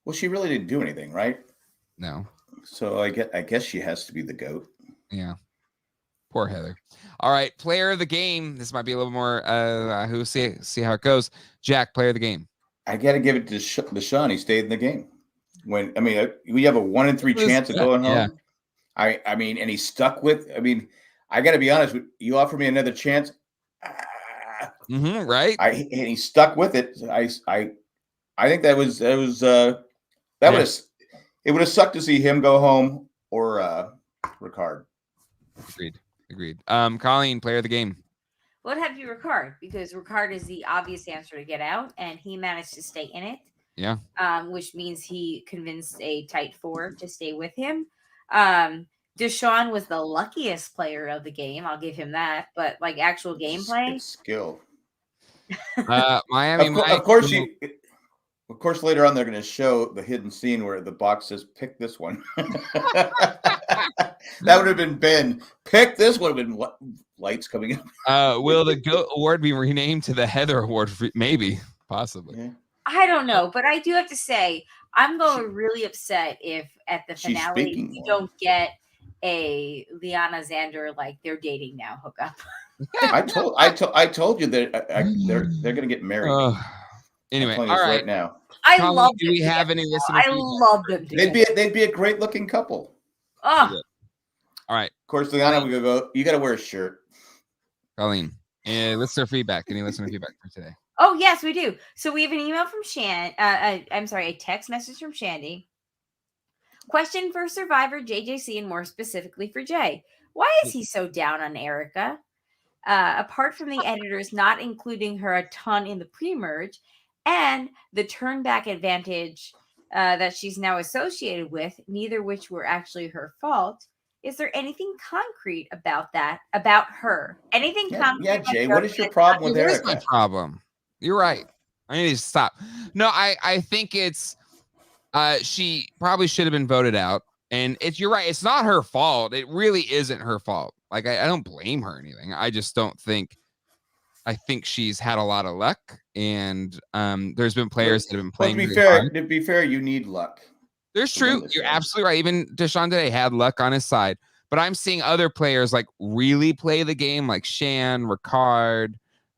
Well, she really didn't do anything, right? No. So I guess she has to be the GOAT. Yeah. Poor Heather. All right, player of the game. This might be a little more who see how it goes. Jack, player of the game. I got to give it to Deshaun. He stayed in the game. We have a 1 in 3 chance of going home. I mean, and he stuck with. I mean, I got to be honest. You offer me another chance, right? And he stuck with it. I think that would have sucked to see him go home or Ricard. Agreed. Colleen, player of the game. What have you Ricard? Because Ricard is the obvious answer to get out, and he managed to stay in it. Yeah. Which means he convinced a tight 4 to stay with him. Deshaun was the luckiest player of the game. I'll give him that. But like actual gameplay, it's skill. Miami. Of course, later on they're going to show the hidden scene where the box says, "Pick this one." That would have been Ben. Pick this would have been lights coming up. Will the GOAT award be renamed to the Heather Award? Maybe, possibly. Yeah. I don't know, but I do have to say I'm going really upset if at the finale you don't get a Liana Xander like they're dating now hookup. I told you that they're going to get married. Anyway, all right. Now, I love. Do we have any listeners? I love them. They'd be a great looking couple. Oh. All right. Of course, Liana, we go. You got to wear a shirt. Colleen, listener feedback. Any listener feedback for today? Oh yes, we do. So we have an email from a text message from Shandy. Question for Survivor JJC and more specifically for Jay. Why is he so down on Erica? Apart from the editors not including her a ton in the pre-merge and the turn back advantage that she's now associated with, neither which were actually her fault. Is there anything concrete about her? Anything concrete? Yeah, Jay, what is your problem with Erica? Here's my problem. You're right. I need to stop. No, I think it's she probably should have been voted out. And you're right. It's not her fault. It really isn't her fault. Like I don't blame her or anything. I just don't think. I think she's had a lot of luck, and there's been players that have been playing. To be fair, you need luck. There's true. You're absolutely right. Even Deshaun today had luck on his side, but I'm seeing other players like really play the game, like Shan, Ricard.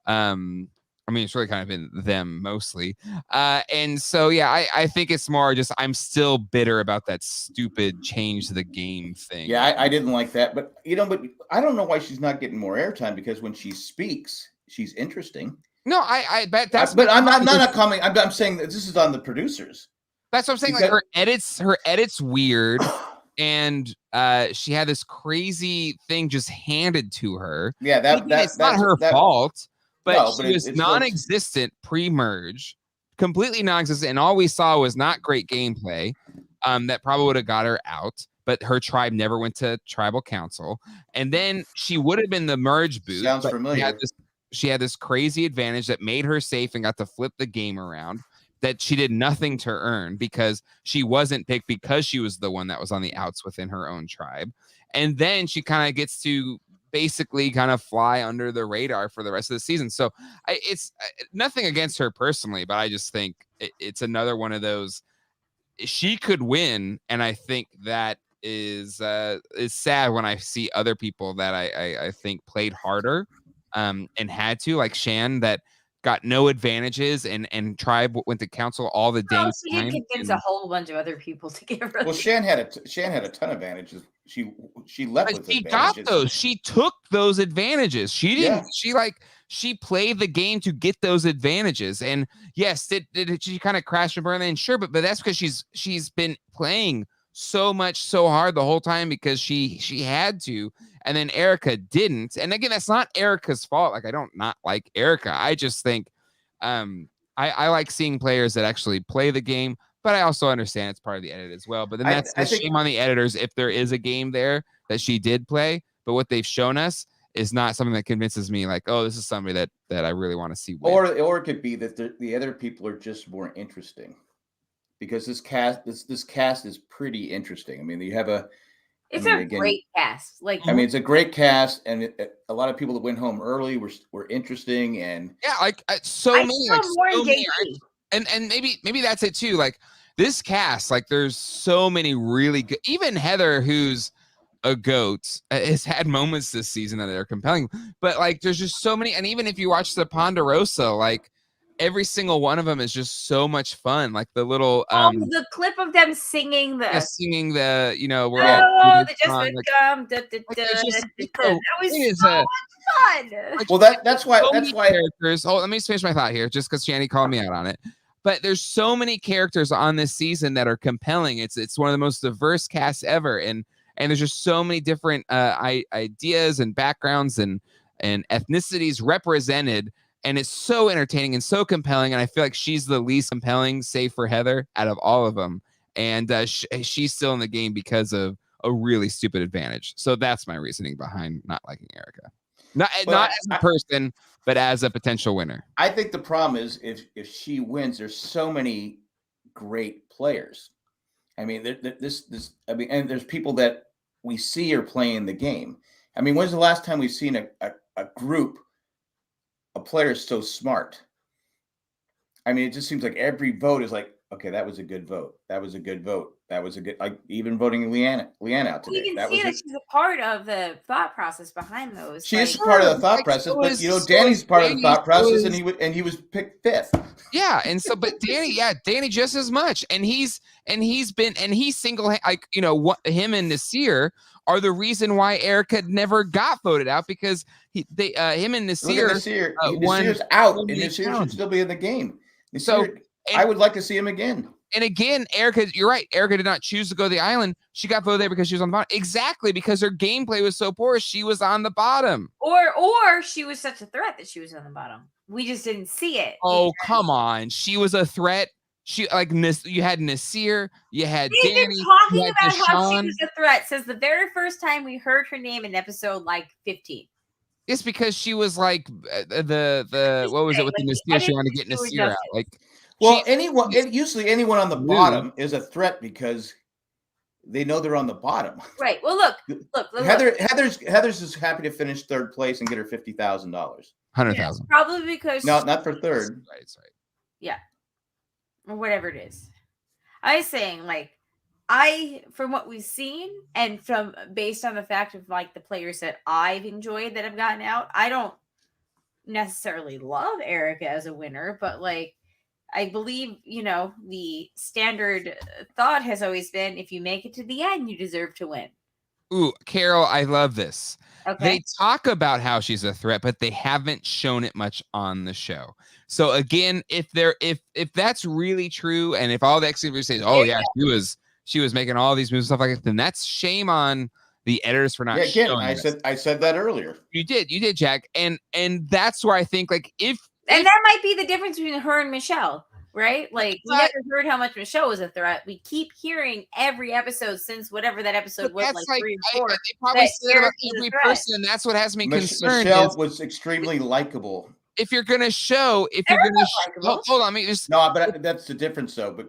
I mean, it's really kind of been them mostly. And so, yeah, I think it's more just I'm still bitter about that stupid change to the game thing. Yeah, I didn't like that. But, but I don't know why she's not getting more airtime, because when she speaks, she's interesting. No, I bet that's. But I'm not commenting. I'm saying that this is on the producers. That's what I'm saying. Like her edit's weird. And she had this crazy thing just handed to her. Yeah, that's not her fault. But no, she was non-existent pre-merge, completely non-existent, and all we saw was not great gameplay. That probably would have got her out, but her tribe never went to tribal council, and then she would have been the merge boost. Sounds familiar. She had this crazy advantage that made her safe and got to flip the game around. That she did nothing to earn because she wasn't picked because she was the one that was on the outs within her own tribe, and then she kind of gets to basically kind of fly under the radar for the rest of the season. So it's nothing against her personally, but I just think it's another one of those. she could win, and I think that is sad when I see other people that I think played harder and had to, like Shan, that got no advantages, and Tribe went to council all the dang She did time. convince a whole bunch of other people to give her. Well, Shan had a ton of advantages. She left with She got advantages. those. She took those advantages. She didn't. She played the game to get those advantages. And yes, did she kind of crash and burn? And sure, but that's because she's been playing so much so hard the whole time because she had to. And then Erica didn't. And again, that's not Erica's fault. Like, I don't not like Erica. I just think I like seeing players that actually play the game, but I also understand it's part of the edit as well. But then that's the shame on the editors if there is a game there that she did play, but what they've shown us is not something that convinces me like, oh, this is somebody that I really want to see win. Or it could be that the other people are just more interesting because this cast is pretty interesting. I mean, you have a great cast. Like, I mean, it's a great cast, and a lot of people that went home early were interesting, and like so many, and maybe that's it too. Like this cast, like there's so many really good. Even Heather, who's a goat, has had moments this season that are compelling, but like there's just so many. And even if you watch the Ponderosa, like every single one of them is just so much fun. Like the little the clip of them singing the we're all the just song, that was so much fun. Like, well, that's why characters. Let me finish my thought here, just because Shanny called me out on it. But there's so many characters on this season that are compelling. It's one of the most diverse casts ever, and there's just so many different ideas and backgrounds and ethnicities represented. And it's so entertaining and so compelling. And I feel like she's the least compelling, save for Heather, out of all of them. And she's still in the game because of a really stupid advantage. So that's my reasoning behind not liking Erica. Not as a person, but as a potential winner. I think the problem is if she wins, there's so many great players. I mean, and there's people that we see are playing the game. I mean, when's the last time we've seen a group of players so smart? I mean, it just seems like every vote is like, okay, that was a good vote. That was a good vote. That was a good, like even voting Leanne out today. You can see that she's a part of the thought process behind those. She is part of the thought process, but Danny's part of the thought process, and he was picked fifth. Yeah, and so, but Danny just as much, and he's single, like him and Nasir are the reason why Erica never got voted out because him and Nasir Nasir's out, and Nasir should still be in the game. Nasir, I would like to see him again. And again, Erica, you're right. Erica did not choose to go to the island. She got voted there because she was on the bottom. Exactly, because her gameplay was so poor, she was on the bottom. Or she was such a threat that she was on the bottom. We just didn't see it. Oh, come on. She was a threat. You had Nasir, you had We've Danny, been talking you had about how Deshaun. she was a threat since the very first time we heard her name in episode 15. It's because she was like the what was it with the Nasir? She wanted to get Nasir out. Like, well, usually anyone on the bottom is a threat because they know they're on the bottom. Right. Well, look. Heather's just happy to finish third place and get her $50,000. $100,000. Probably because no, not for third. Right. Yeah. Or whatever it is. I was saying, from what we've seen and from based on the fact of the players that I've enjoyed that have gotten out, I don't necessarily love Erica as a winner, but I believe, the standard thought has always been if you make it to the end, you deserve to win. Ooh, Carol, I love this. Okay. They talk about how she's a threat, but they haven't shown it much on the show. So again, if that's really true, and if all the exhibitors say, "Oh yeah, she was making all these moves and stuff like that," then that's shame on the editors for not showing it. I said that earlier. You did, Jack, and that's where I think that might be the difference between her and Michelle. Right? We never heard how much Michelle was a threat. We keep hearing every episode since whatever that episode was, 3 or 4. They probably said about every person, and that's what has me concerned. Michelle was extremely likable. If you're gonna show, hold on, but that's the difference, though. But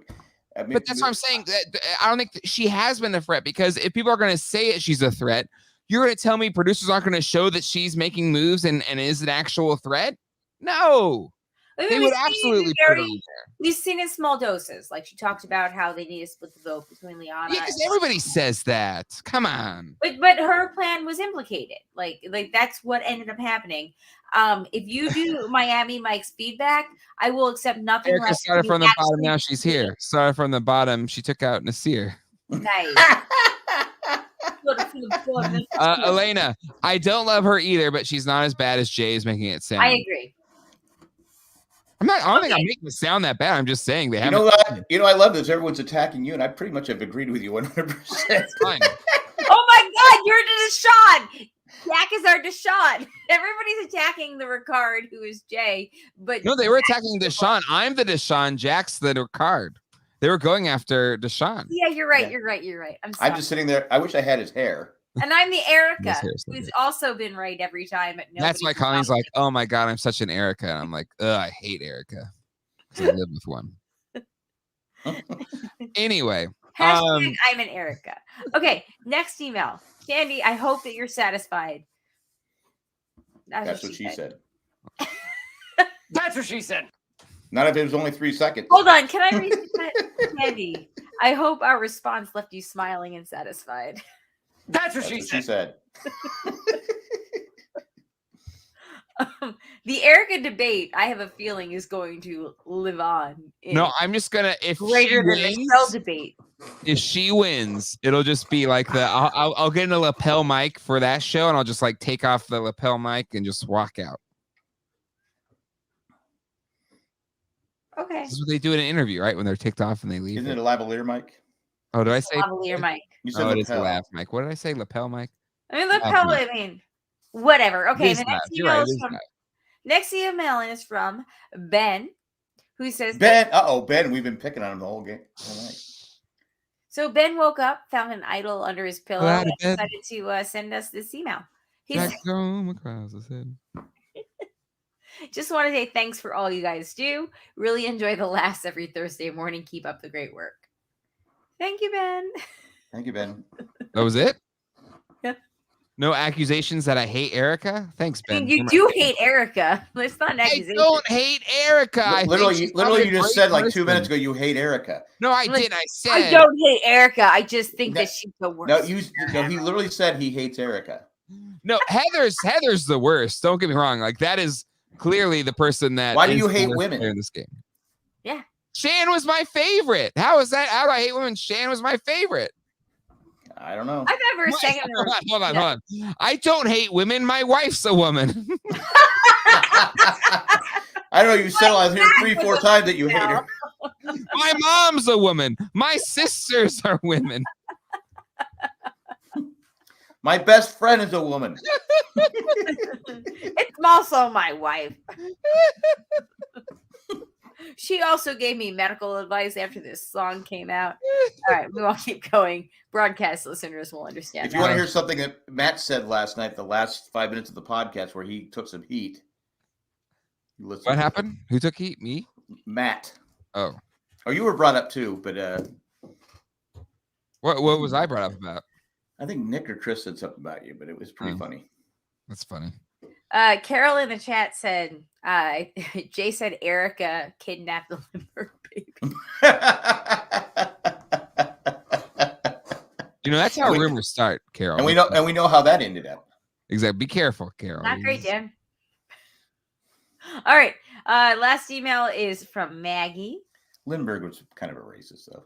that's what I'm saying. That I don't think she has been a threat because if people are gonna say she's a threat, you're gonna tell me producers aren't gonna show that she's making moves and is an actual threat? No. I mean, They we've would seen it in absolutely put her on there. We've seen in small doses. Like she talked about how they need to split the vote between Liana. Yeah, because everybody says that. Come on. But her plan was implicated. Like that's what ended up happening. If you do Miami Mike's feedback, I will accept nothing Erica less. started than from you the bottom. actually Now she's did. here. Started from the bottom. She took out Nasir. Nice. Elena, I don't love her either, but she's not as bad as Jay's making it sound. I agree. I don't think I'm making it sound that bad. I'm just saying they You haven't. know what? You know, I love this. Everyone's attacking you, and I pretty much have agreed with you 100%. Fine. Oh my God, you're Deshaun. Jack is our Deshaun. Everybody's attacking the Ricard, who is Jay. But No, they were attacking Deshaun. I'm the Deshaun. Jack's the Ricard. They were going after Deshaun. Yeah, you're right. Yeah. You're right. You're right. I'm sorry. I'm just sitting there. I wish I had his hair. And I'm the Erica, His hair's so who's good. also been right every time. That's why Colleen's like, oh my God, I'm such an Erica. And I'm like, I hate Erica. Because I live with one. Anyway. Hashtag I'm an Erica. Okay, next email. Candy, I hope that you're satisfied. That's what she said. That's what she said. Not if it was only 3 seconds. Hold on, can I read that? Candy, I hope our response left you smiling and satisfied. That's what she said. The Erica debate, I have a feeling, is going to live on. No, I'm just gonna if Greater than the Shell debate. If she wins, it'll just be like I'll get a lapel mic for that show, and I'll just like take off the lapel mic and just walk out. Okay. This is what they do in an interview, right? When they're ticked off and they leave. Isn't it a lavalier mic? Oh, did I say Lavalier mic? You said it is a lapel. laugh mic. What did I say? Lapel mic? I mean, lapel. I mean, whatever. Okay. It is The next laugh. You're email right, is it is from laugh. next email is from Ben, who says Ben. Ben. We've been picking on him the whole game. All right. So Ben woke up, found an idol under his pillow, out and of bed. decided to send us this email. He's Back home across the city. just want to say thanks for all you guys do. Really enjoy the laughs every Thursday morning. Keep up the great work. Thank you, Ben. Thank you, Ben. That was it? Yeah. No accusations that I hate Erica? Thanks, I Ben. mean, you do hate Erica. It's not an I accusation. don't hate Erica. I think Literally, she's literally, probably you a just great said like 2 person. minutes ago you hate Erica. No, I Like, didn't. I said I don't hate Erica. I just think No, that she's the worst. No, he literally said he hates Erica. no. Heather's the worst. Don't get me wrong. Like that is clearly the person that. Why do is you the hate worst women? player in this game? Yeah. Shan was my favorite. How is that? How do I hate women? Shan was my favorite. I don't know. I thought for a second. Hold on. I don't hate women. My wife's a woman. I don't know. You said I was here 3-4 times that you hate her. My mom's a woman. My sisters are women. My best friend is a woman. It's also my wife. She also gave me medical advice after this song came out. All right, we won't keep going. Broadcast listeners will understand. If you want to hear something that Matt said last night, the last 5 minutes of the podcast where he took some heat. What happened? Who took heat? Me? Matt. Oh. Oh, you were brought up too, but What was I brought up about? I think Nick or Chris said something about you, but it was pretty funny. That's funny. Carol in the chat said, Jay said Erica kidnapped the Limburg baby. You know, that's how rumors start, Carol. And we know how that ended up. Exactly. Be careful, Carol. Not great, Dan. All right. Last email is from Maggie. Lindbergh was kind of a racist, though.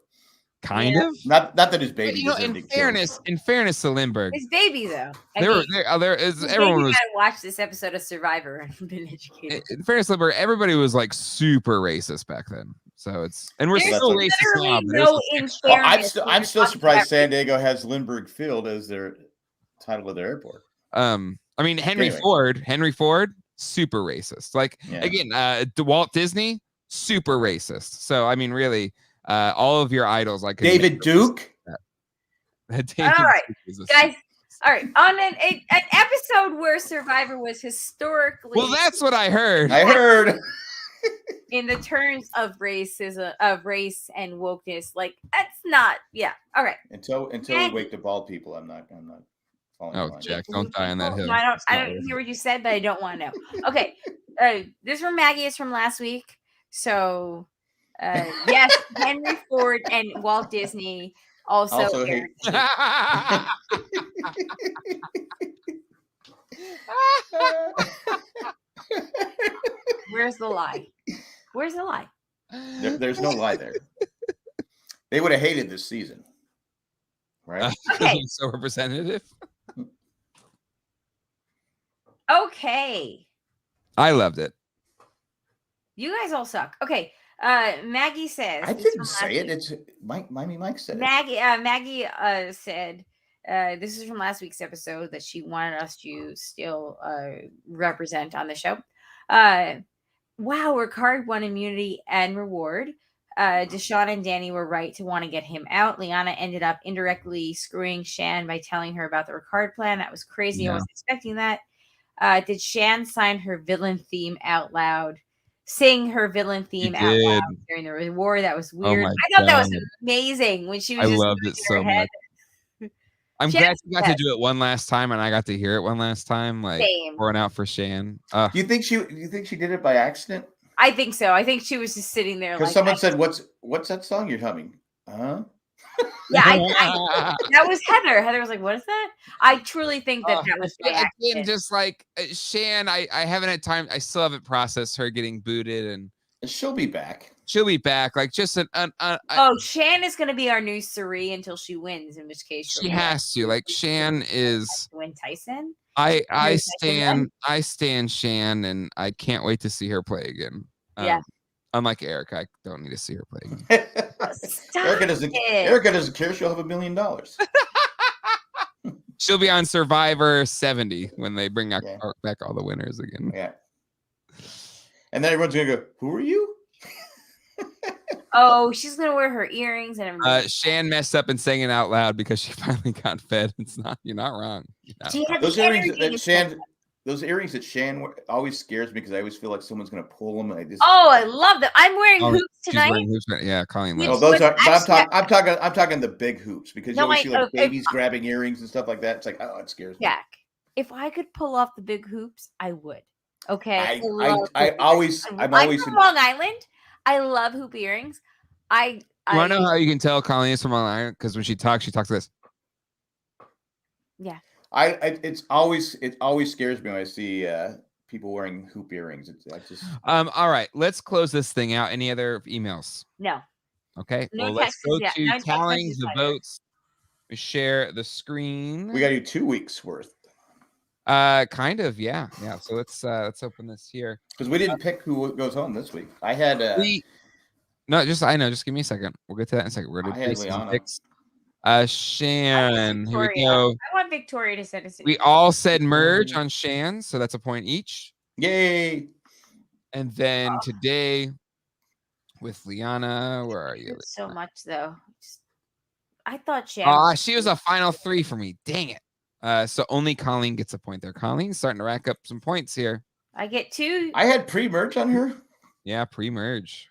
Kind of. Not that his baby. You know, in fairness to Lindbergh, His baby, though. there is his everyone baby was. gotta watch this episode of Survivor and been educated. In fairness to Lindbergh, everybody was like super racist back then. So we're There's still racist now. literally But no there's Well, unfairness when I'm you're still talking surprised about San Diego has Lindbergh Field as their title of their airport. I mean Henry Ford, super racist. Like again, Walt Disney, super racist. So I mean, really, all of your idols, like David Duke. All right, guys. All right, on an episode where Survivor was historically Well, that's what I heard. I heard. in the terms of racism, of race and wokeness, like that's not. Yeah. All right. Until we wake the bald people, I'm not following. Oh, Jack, don't die on that hill. No, I don't hear what you said, but I don't want to know. Okay. This from Maggie is from last week. So, yes, Henry Ford and Walt Disney also. Hate. Where's the lie? Where's the lie? There's no lie there. They would have hated this season, right? Okay. So representative. Okay. I loved it. You guys all suck. Okay. Maggie says. I didn't say it. It's Mike said it. Maggie said this is from last week's episode that she wanted us to still represent on the show. Wow, Ricard won immunity and reward. Deshaun and Danny were right to want to get him out. Liana ended up indirectly screwing Shan by telling her about the Ricard plan. That was crazy. Yeah. I wasn't expecting that. Did Shan sign her villain theme out loud? Sing her villain theme out loud during the reward? That was weird. I thought that was amazing when she was. I loved it so much. I'm glad you got to do it one last time, and I got to hear it one last time. Like pouring out for Shan. Do you think she did it by accident? I think so. I think she was just sitting there. Because someone said, "What's that song you're humming?" Huh? Yeah, that was Heather. Heather was like, "What is that?" I truly think that was by accident. Just like Shan, I haven't had time. I still haven't processed her getting booted, and she'll be back. She'll be back. Like just Shan is going to be our new Suri until she wins. In which case, she has to. Like Shan is win Tyson. I stand Shan, and I can't wait to see her play again. Yeah. Unlike Erica, I don't need to see her play again. Erica doesn't care. She'll have $1 million. She'll be on Survivor 70 when they bring back all the winners again. Yeah. And then everyone's gonna go, "Who are you?" Oh, she's gonna wear her earrings and everything. Shan messed up and sang it out loud because she finally got fed. You're not wrong. Those earrings that Shan always scares me because I always feel like someone's gonna pull them. And I love them. I'm wearing hoops tonight. Wearing hoops, yeah, Colleen. Oh, those are. I'm talking the big hoops because you always see like babies grabbing earrings and stuff like that. It's like, oh, it scares me. Jack, if I could pull off the big hoops, I would. Okay. I'm always from Long Island. I love hoop earrings. You want to know how you can tell Colleen is from Long Island? Because when she talks like this. Yeah. It always scares me when I see people wearing hoop earrings. All right, let's close this thing out. Any other emails? No. Okay. Well, let's go to tallying the votes. We share the screen. We got to do 2 weeks worth. Kind of, yeah. So let's open this here because we didn't pick who goes home this week. I had Just give me a second. We'll get to that in a second. We're gonna do picks. Shan, here we go. I want Victoria to send us. We all said merge on Shan, so that's a point each. Yay! And then today with Liana, where are you? So much though. I thought Shan. She was a final 3 for me. Dang it. So only Colleen gets a point there. Colleen's starting to rack up some points here. I get 2. I had pre-merge on her. Yeah, pre-merge.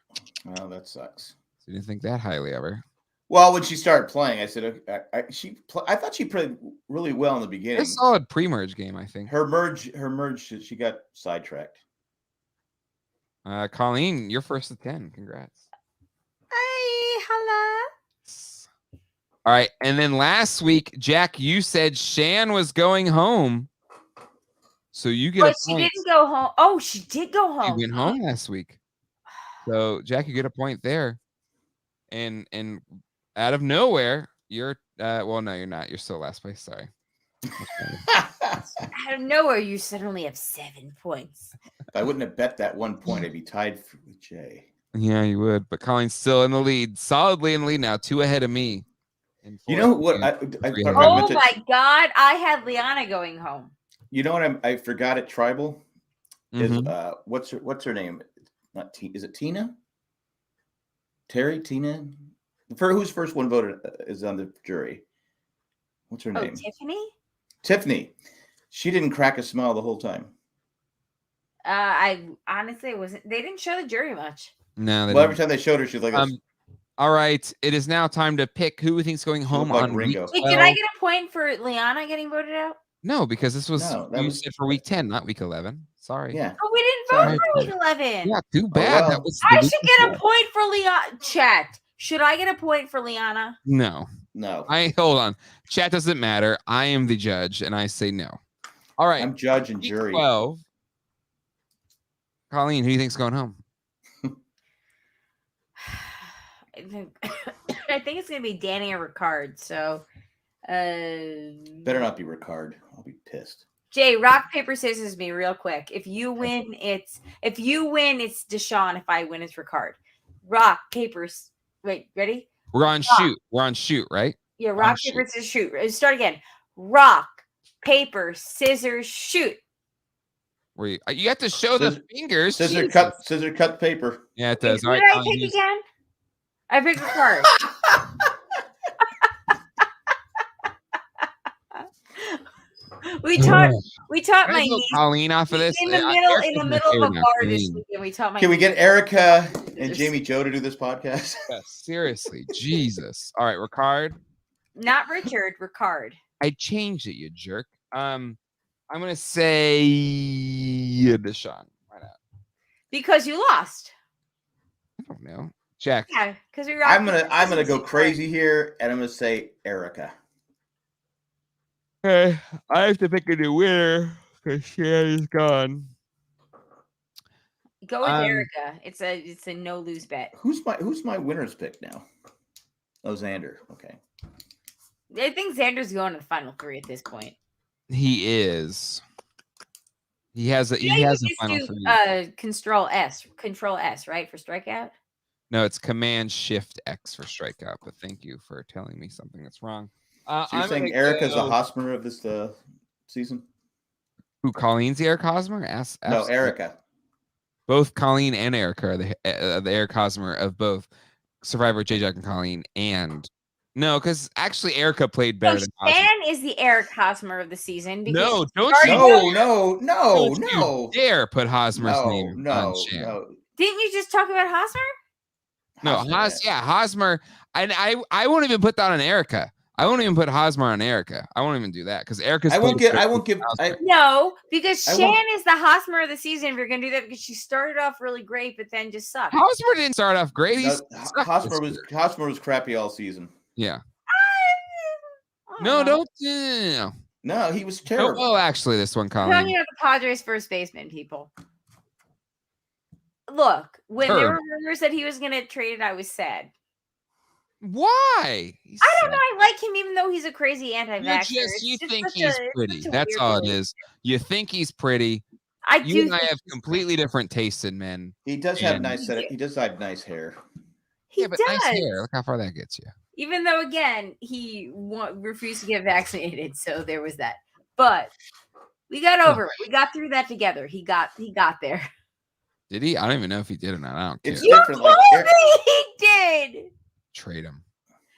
Oh, that sucks. So you didn't think that highly of her. Well, when she started playing, I said, I thought she played really well in the beginning. A solid pre-merge game, I think. Her merge, she got sidetracked. Colleen, you're first to 10. Congrats. Hey, hello. All right, and then last week, Jack, you said Shan was going home, so you get a point. She didn't go home. Oh, she did go home. She went home last week, so Jack, you get a point there. And out of nowhere, you're well, no, you're not. You're still last place. Sorry. Out of nowhere, you suddenly have 7 points. If I wouldn't have bet that 1 point, I'd be tied with Jay. Yeah, you would. But Colleen's still in the lead, solidly in the lead now, 2 ahead of me. You know what? Oh my God! I had Liana going home. You know what? I forgot at Tribal. Is what's her name? Not T. Is it Tina? Terry? Tina? Whose first one voted is on the jury? What's her name? Tiffany. Tiffany. She didn't crack a smile the whole time. I honestly wasn't. They didn't show the jury much. No. Every time they showed her, she's like. All right, it is now time to pick who we think's going home on Ringo. Wait, can I get a point for Liana getting voted out? No, because this was No, that you was- said for week 10, not week 11. Sorry. Yeah. Oh, we didn't vote Sorry. for week 11. Yeah, too bad. well. That was I the week should get a before. point for Leon. Chat. Should I get a point for Liana? No. No. Hold on. Chat doesn't matter. I am the judge, and I say no. All right. I'm judge and Week jury. 12. Colleen, who do you think's going home? I think it's gonna be Danny or Ricard. So, Better not be Ricard. I'll be pissed. Jay, rock paper scissors me real quick. If you win, it's Deshaun. If I win, it's Ricard. Rock papers. Wait, ready? We're on shoot. We're on shoot, right? Yeah, rock paper scissors shoot. Start again. Rock paper scissors shoot. Where you have to show the fingers. Scissor Jesus. cut paper. Yeah, it Wait, does. who All did right, I Colleen, pick use- again? I picked Ricard. We taught Can my I vote niece Colleen off of this. in the Erica's middle my of a favorite now, bar this Colleen. weekend. We taught my Can we niece- get Erica and Scissors. Jamie Joe to do this podcast? Yeah, seriously, Jesus. All right, Ricard. Not Richard, Ricard. I changed it, you jerk. I'm gonna say Deshaun. Why not? Because you lost. I don't know. Jack. Yeah, because we were. I'm gonna go crazy here, and I'm gonna say Erica. Okay, I have to pick a new winner because Shanny's gone. Go with Erica. It's a no lose bet. Who's my winner's pick now? Oh, Xander. Okay. I think Xander's going to the final three at this point. He is. He has a Yeah, he you has a just final do, three. Control S, right, for strikeout. No, it's Command Shift X for strikeout. But thank you for telling me something that's wrong. So you're I'm saying gonna Erica's go- a Hosmer of this season? Who? Colleen's the Eric Hosmer? No, Absolutely. Erica. Both Colleen and Erica are the Eric Hosmer of both Survivor, J. Jack, and Colleen. And no, because actually Erica played better So than Hosmer. Stan is the Eric Hosmer of the season. Because No, don't Sorry, you No, don't you dare put Hosmer's name on Shan. no. didn't you just talk about Hosmer? No, Hosmer. And I won't even put that on Erica. I won't even put Hosmer on Erica. I won't even do that because Erica's. I won't give. No, because I Shan won't- is the Hosmer of the season. If you're gonna do that, because she started off really great, but then just sucked. Hosmer didn't start off great. Hosmer was crappy all season. Yeah. I No, don't know. don't. No, he was No, terrible. well, actually, this one, I'm Colleen. talking about the Padres first baseman, people. Look, when there were rumors that he was going to trade it, I was sad. Why? I don't know. I like him, even though he's a crazy anti-vaxxer. You It's think such he's a- pretty. such a That's weird all it belief. is. You think he's pretty. I You do. and I think have he's completely pretty. different tastes in men. He does have And- nice. He does have nice hair. He Yeah, but does. nice hair. Look how far that gets you. Even though, again, he refused to get vaccinated, so there was that. But we got over it. We got through that together. He got there. Did he? I don't even know if he did or not. I don't care. It's You different. told Like me he did. Trade him.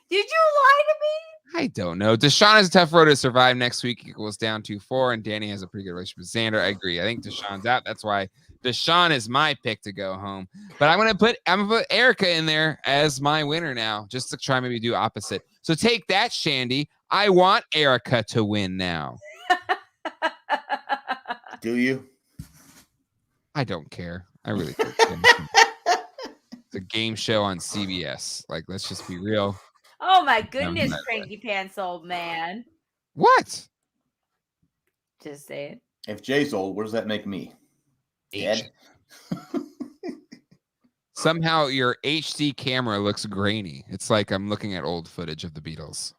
Did you lie to me? I don't know. Deshaun has a tough road to survive next week. Equals down 2-4, and Danny has a pretty good relationship with Xander. I agree. I think Deshaun's out. That's why Deshaun is my pick to go home. But I'm gonna put Erica in there as my winner now, just to try maybe do opposite. So take that, Shandy. I want Erica to win now. Do you? I don't care. I really don't. It's a game show on CBS. Like, let's just be real. Oh my goodness, not cranky pants old man. What? Just say it. If Jay's old, what does that make me? Dead? Somehow your HD camera looks grainy. It's like I'm looking at old footage of the Beatles.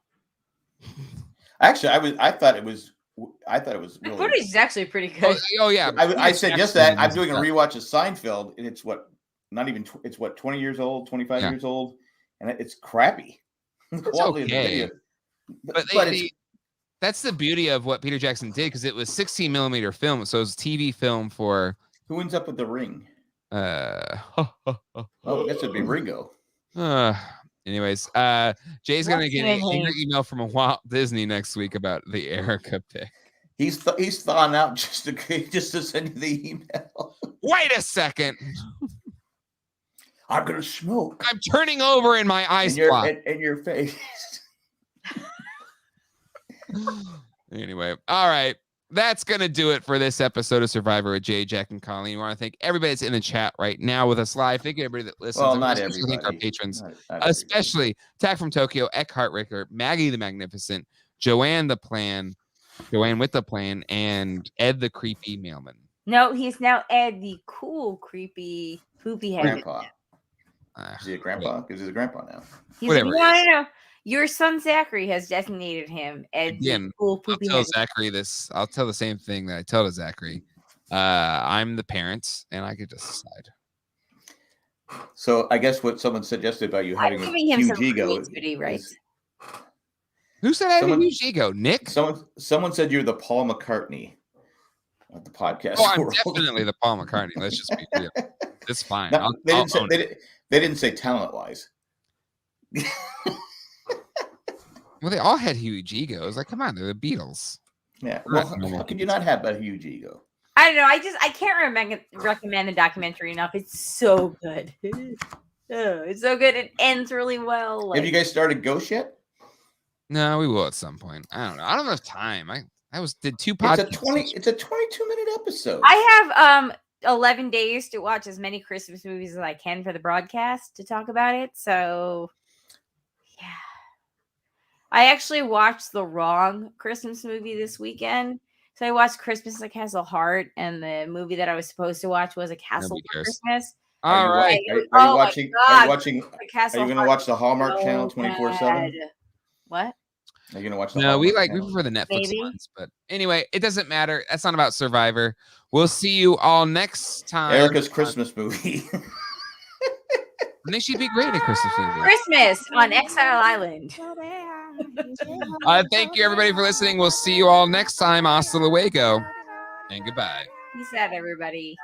Actually, I thought it was The really. footage is actually pretty Oh, good. yeah. I said just that. I'm Jackson doing a rewatch of Seinfeld, and it's what, not even. It's what, 20 years old, 25 Yeah. years old, and it's crappy. The It's quality of the okay. video. But that's the beauty of what Peter Jackson did, because it was 16 millimeter film, so it was TV film for. Who ends up with the ring? Oh, I guess it'd be Ringo. anyways, Jay's gonna get an angry email from Walt Disney next week about the Erica pick. He's thawing out just to send you the email. Wait a second. I'm gonna smoke. I'm turning over in my ice block. In your face. Anyway, all right. That's going to do it for this episode of Survivor with Jay, Jack, and Colleen. We want to thank everybody that's in the chat right now with us live. Thank you, everybody that listens. Well, not Especially everybody. thank our patrons, Not especially Tack from Tokyo, Eck Heartbreaker, Maggie the Magnificent, Joanne the Plan, Joanne with the Plan, and Ed the Creepy Mailman. No, he's now Ed, the cool, creepy, poopy head. Grandpa. Is he a grandpa? Because he's a grandpa now. Whatever. No. Your son Zachary has designated him Ed, Again, the cool, poopy I'll tell head. Zachary this. I'll tell the same thing that I tell to Zachary. I'm the parent, and I could just decide. So I guess what someone suggested about you having a huge ego. Right? Who said I have a huge ego? Nick? Someone said you're the Paul McCartney of the podcast Oh, I'm world. definitely the Paul McCartney. Let's just be real. It's fine. No, they didn't say talent-wise. Well, they all had huge egos. Like, come on, they're the Beatles. Yeah. Well, how could you not have a huge ego? I don't know. I can't recommend the documentary enough. It's so good. It's so good. It ends really well. Have you guys started Ghost yet? No, we will at some point. I don't know. I don't have time. I did 2 podcasts. It's a 22-minute episode. I have 11 days to watch as many Christmas movies as I can for the broadcast to talk about it. So, yeah. I actually watched the wrong Christmas movie this weekend. So I watched Christmas Like Has a Heart, and the movie that I was supposed to watch was A Castle for Christmas. All right. Are you watching? Are you going to watch the Hallmark Channel 24/7? What? Are you going to watch the No, we Hallmark Channel? prefer the Netflix ones, but anyway, it doesn't matter. That's not about Survivor. We'll see you all next time. Erica's Christmas movie. I think she'd be great at Christmas movie. Christmas on Exile Island. Thank you, everybody, for listening. We'll see you all next time. Hasta luego, and goodbye. Peace out, everybody.